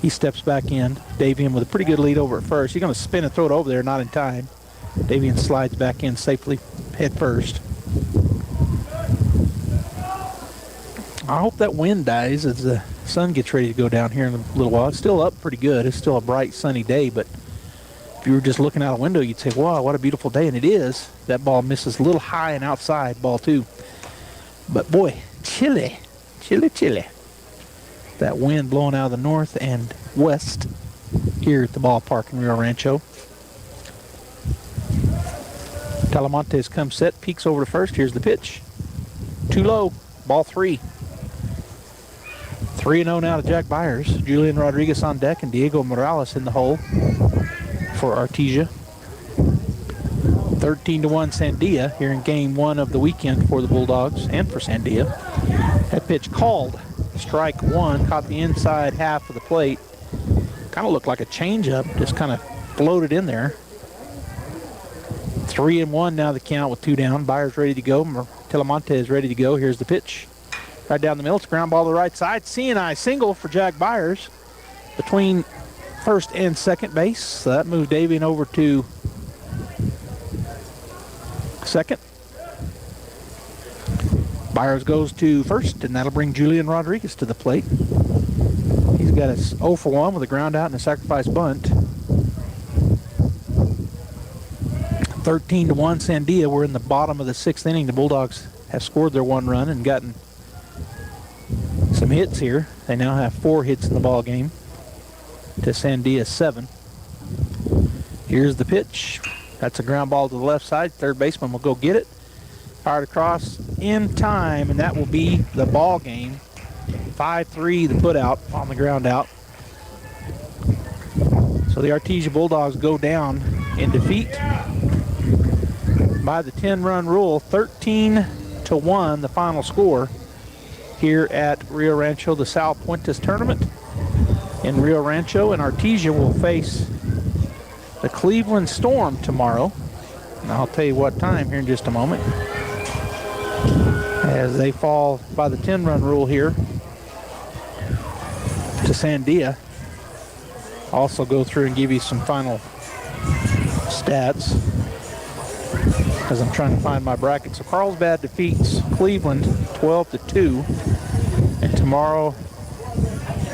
He steps back in. Davian with a pretty good lead over at first. He's going to spin and throw it over there, not in time. Davian slides back in safely head first. I hope that wind dies as the sun gets ready to go down here in a little while. It's still up pretty good. It's still a bright, sunny day, but if you were just looking out a window, you'd say, wow, what a beautiful day, and it is. That ball misses a little high and outside, ball 2. But boy, chilly. That wind blowing out of the north and west. here at the ballpark in Rio Rancho. Talamontes comes set, peeks over to first. Here's the pitch. Too low. Ball 3. 3-0 now to Jack Byers. Julian Rodriguez on deck and Diego Morales in the hole for Artesia. 13-1 Sandia here in game 1 of the weekend for the Bulldogs and for Sandia. That pitch called. Strike 1, caught the inside half of the plate. Kind of looked like a changeup, just kind of floated in there. 3-1 now the count with 2 down. Byers ready to go. Talamontes ready to go. Here's the pitch. Right down the middle. It's ground ball to the right side. C&I single for Jack Byers between first and second base. So that moves Davian over to second. Byers goes to first, and that'll bring Julian Rodriguez to the plate. He's got a 0 for 1 with a ground out and a sacrifice bunt. 13-1 Sandia. We're in the bottom of the 6th inning. The Bulldogs have scored their 1 run and gotten some hits here. They now have 4 hits in the ball game to Sandia's 7. Here's the pitch. That's a ground ball to the left side. Third baseman will go get it. Fired across in time, and that will be the ball game. 5-3 the put out on the ground out. So the Artesia Bulldogs go down in defeat by the 10-run rule. 13-1 the final score here at Rio Rancho, the Sal Puentes tournament in Rio Rancho, and Artesia will face the Cleveland Storm tomorrow. And I'll tell you what time here in just a moment, as they fall by the 10-run rule here to Sandia. Also go through and give you some final stats as I'm trying to find my bracket. So Carlsbad defeats Cleveland 12-2, and tomorrow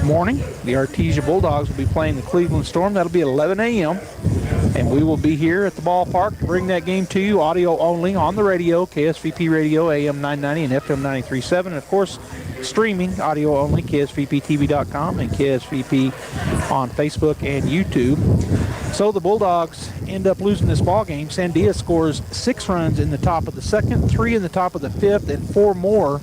morning the Artesia Bulldogs will be playing the Cleveland Storm. That'll be at 11 a.m. and we will be here at the ballpark to bring that game to you, audio only, on the radio, KSVP Radio, AM 990 and FM 93.7, and of course, streaming, audio only, KSVPTV.com and KSVP on Facebook and YouTube. So the Bulldogs end up losing this ball game. Sandia scores 6 runs in the top of the 2nd, 3 in the top of the 5th, and 4 more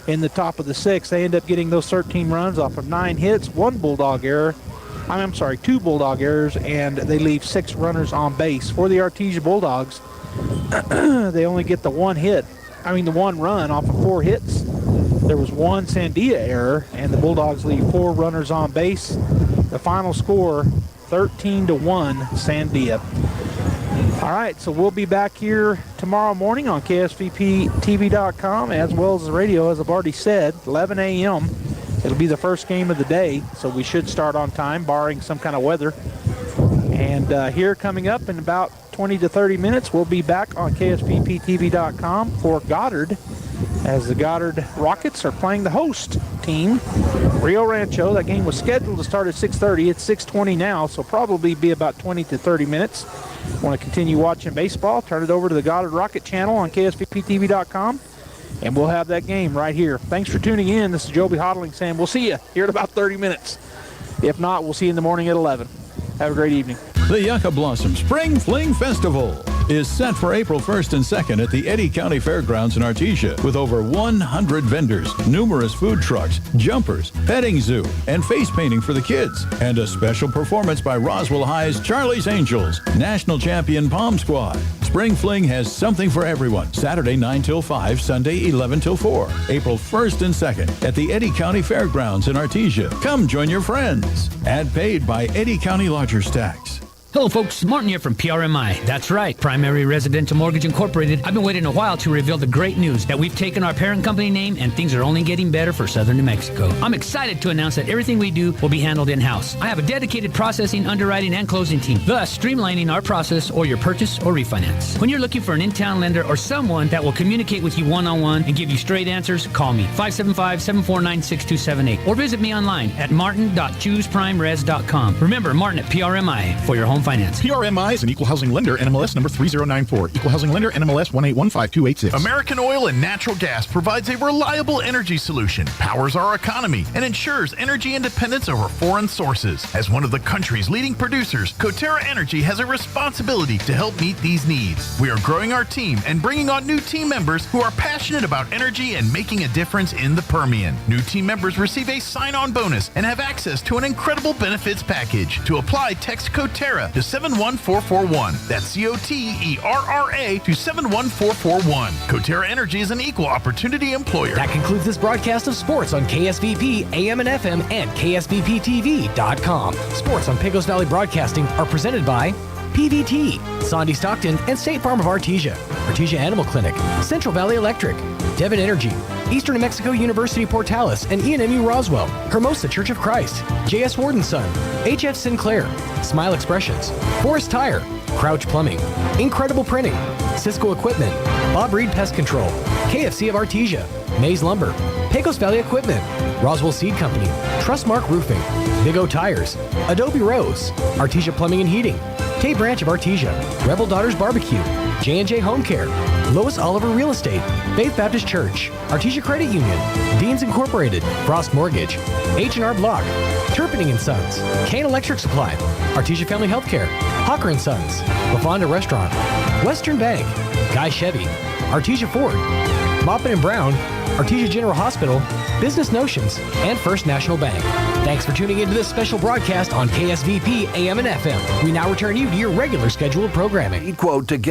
in the top of the 6th. They end up getting those 13 runs off of 9 hits, 2 Bulldog errors, and they leave 6 runners on base. For the Artesia Bulldogs, they only get the 1 run off of 4 hits. There was 1 Sandia error, and the Bulldogs leave 4 runners on base. The final score, 13-1 Sandia. All right, so we'll be back here tomorrow morning on KSVPTV.com as well as the radio, as I've already said, 11 a.m. It'll be the first game of the day, so we should start on time, barring some kind of weather. And here coming up in about 20 to 30 minutes, we'll be back on KSVPTV.com for Goddard, as the Goddard Rockets are playing the host team, Rio Rancho. That game was scheduled to start at 6:30. It's 6:20 now, so probably be about 20 to 30 minutes. Want to continue watching baseball, turn it over to the Goddard Rocket channel on KSVPTV.com, and we'll have that game right here. Thanks for tuning in. This is Joby Houghtaling saying we'll see you here in about 30 minutes. If not, we'll see you in the morning at 11. Have a great evening. The Yucca Blossom Spring Fling Festival is set for April 1st and 2nd at the Eddy County Fairgrounds in Artesia, with over 100 vendors, numerous food trucks, jumpers, petting zoo, and face painting for the kids, and a special performance by Roswell High's Charlie's Angels, national champion Palm Squad. Spring Fling has something for everyone. Saturday 9 till 5, Sunday 11 till 4. April 1st and 2nd at the Eddy County Fairgrounds in Artesia. Come join your friends. Ad paid by Eddy County Lodgers Tax. Hello folks, Martin here from PRMI. That's right, Primary Residential Mortgage Incorporated. I've been waiting a while to reveal the great news that we've taken our parent company name and things are only getting better for Southern New Mexico. I'm excited to announce that everything we do will be handled in-house. I have a dedicated processing, underwriting, and closing team, thus streamlining our process or your purchase or refinance. When you're looking for an in-town lender or someone that will communicate with you one-on-one and give you straight answers, call me, 575-749-6278, or visit me online at martin.chooseprimeres.com. Remember, Martin at PRMI for your home home financing. PRMI is an equal housing lender, NMLS number 3094. Equal housing lender, NMLS 1815286. American Oil and Natural Gas provides a reliable energy solution, powers our economy, and ensures energy independence over foreign sources. As one of the country's leading producers, Coterra Energy has a responsibility to help meet these needs. We are growing our team and bringing on new team members who are passionate about energy and making a difference in the Permian. New team members receive a sign-on bonus and have access to an incredible benefits package. To apply, text Coterra to 71441. That's COTERRA to 71441. Coterra Energy is an equal opportunity employer. That concludes this broadcast of sports on KSVP AM and FM and KSVPTV.com. Sports on Pecos Valley Broadcasting are presented by PVT, Sandia Stockton, and State Farm of Artesia, Artesia Animal Clinic, Central Valley Electric, Devon Energy, Eastern New Mexico University Portales and ENMU Roswell, Hermosa Church of Christ, J.S. Ward & Son, HF Sinclair, Smile Expressions, Forest Tire, Crouch Plumbing, Incredible Printing, Cisco Equipment, Bob Reed Pest Control, KFC of Artesia, Maze Lumber, Pecos Valley Equipment, Roswell Seed Company, Trustmark Roofing, Big O Tires, Adobe Rose, Artesia Plumbing and Heating, Tate Branch of Artesia, Rebel Daughters Barbecue, J&J Home Care, Lois Oliver Real Estate, Faith Baptist Church, Artesia Credit Union, Deans Incorporated, Frost Mortgage, H&R Block, Turpinning & Sons, Kane Electric Supply, Artesia Family Healthcare, Hawker & Sons, LaFonda Restaurant, Western Bank, Guy Chevy, Artesia Ford, Maupin & Brown, Artesia General Hospital, Business Notions, and First National Bank. Thanks for tuning into this special broadcast on KSVP AM and FM. We now return you to your regular scheduled programming. Quote to get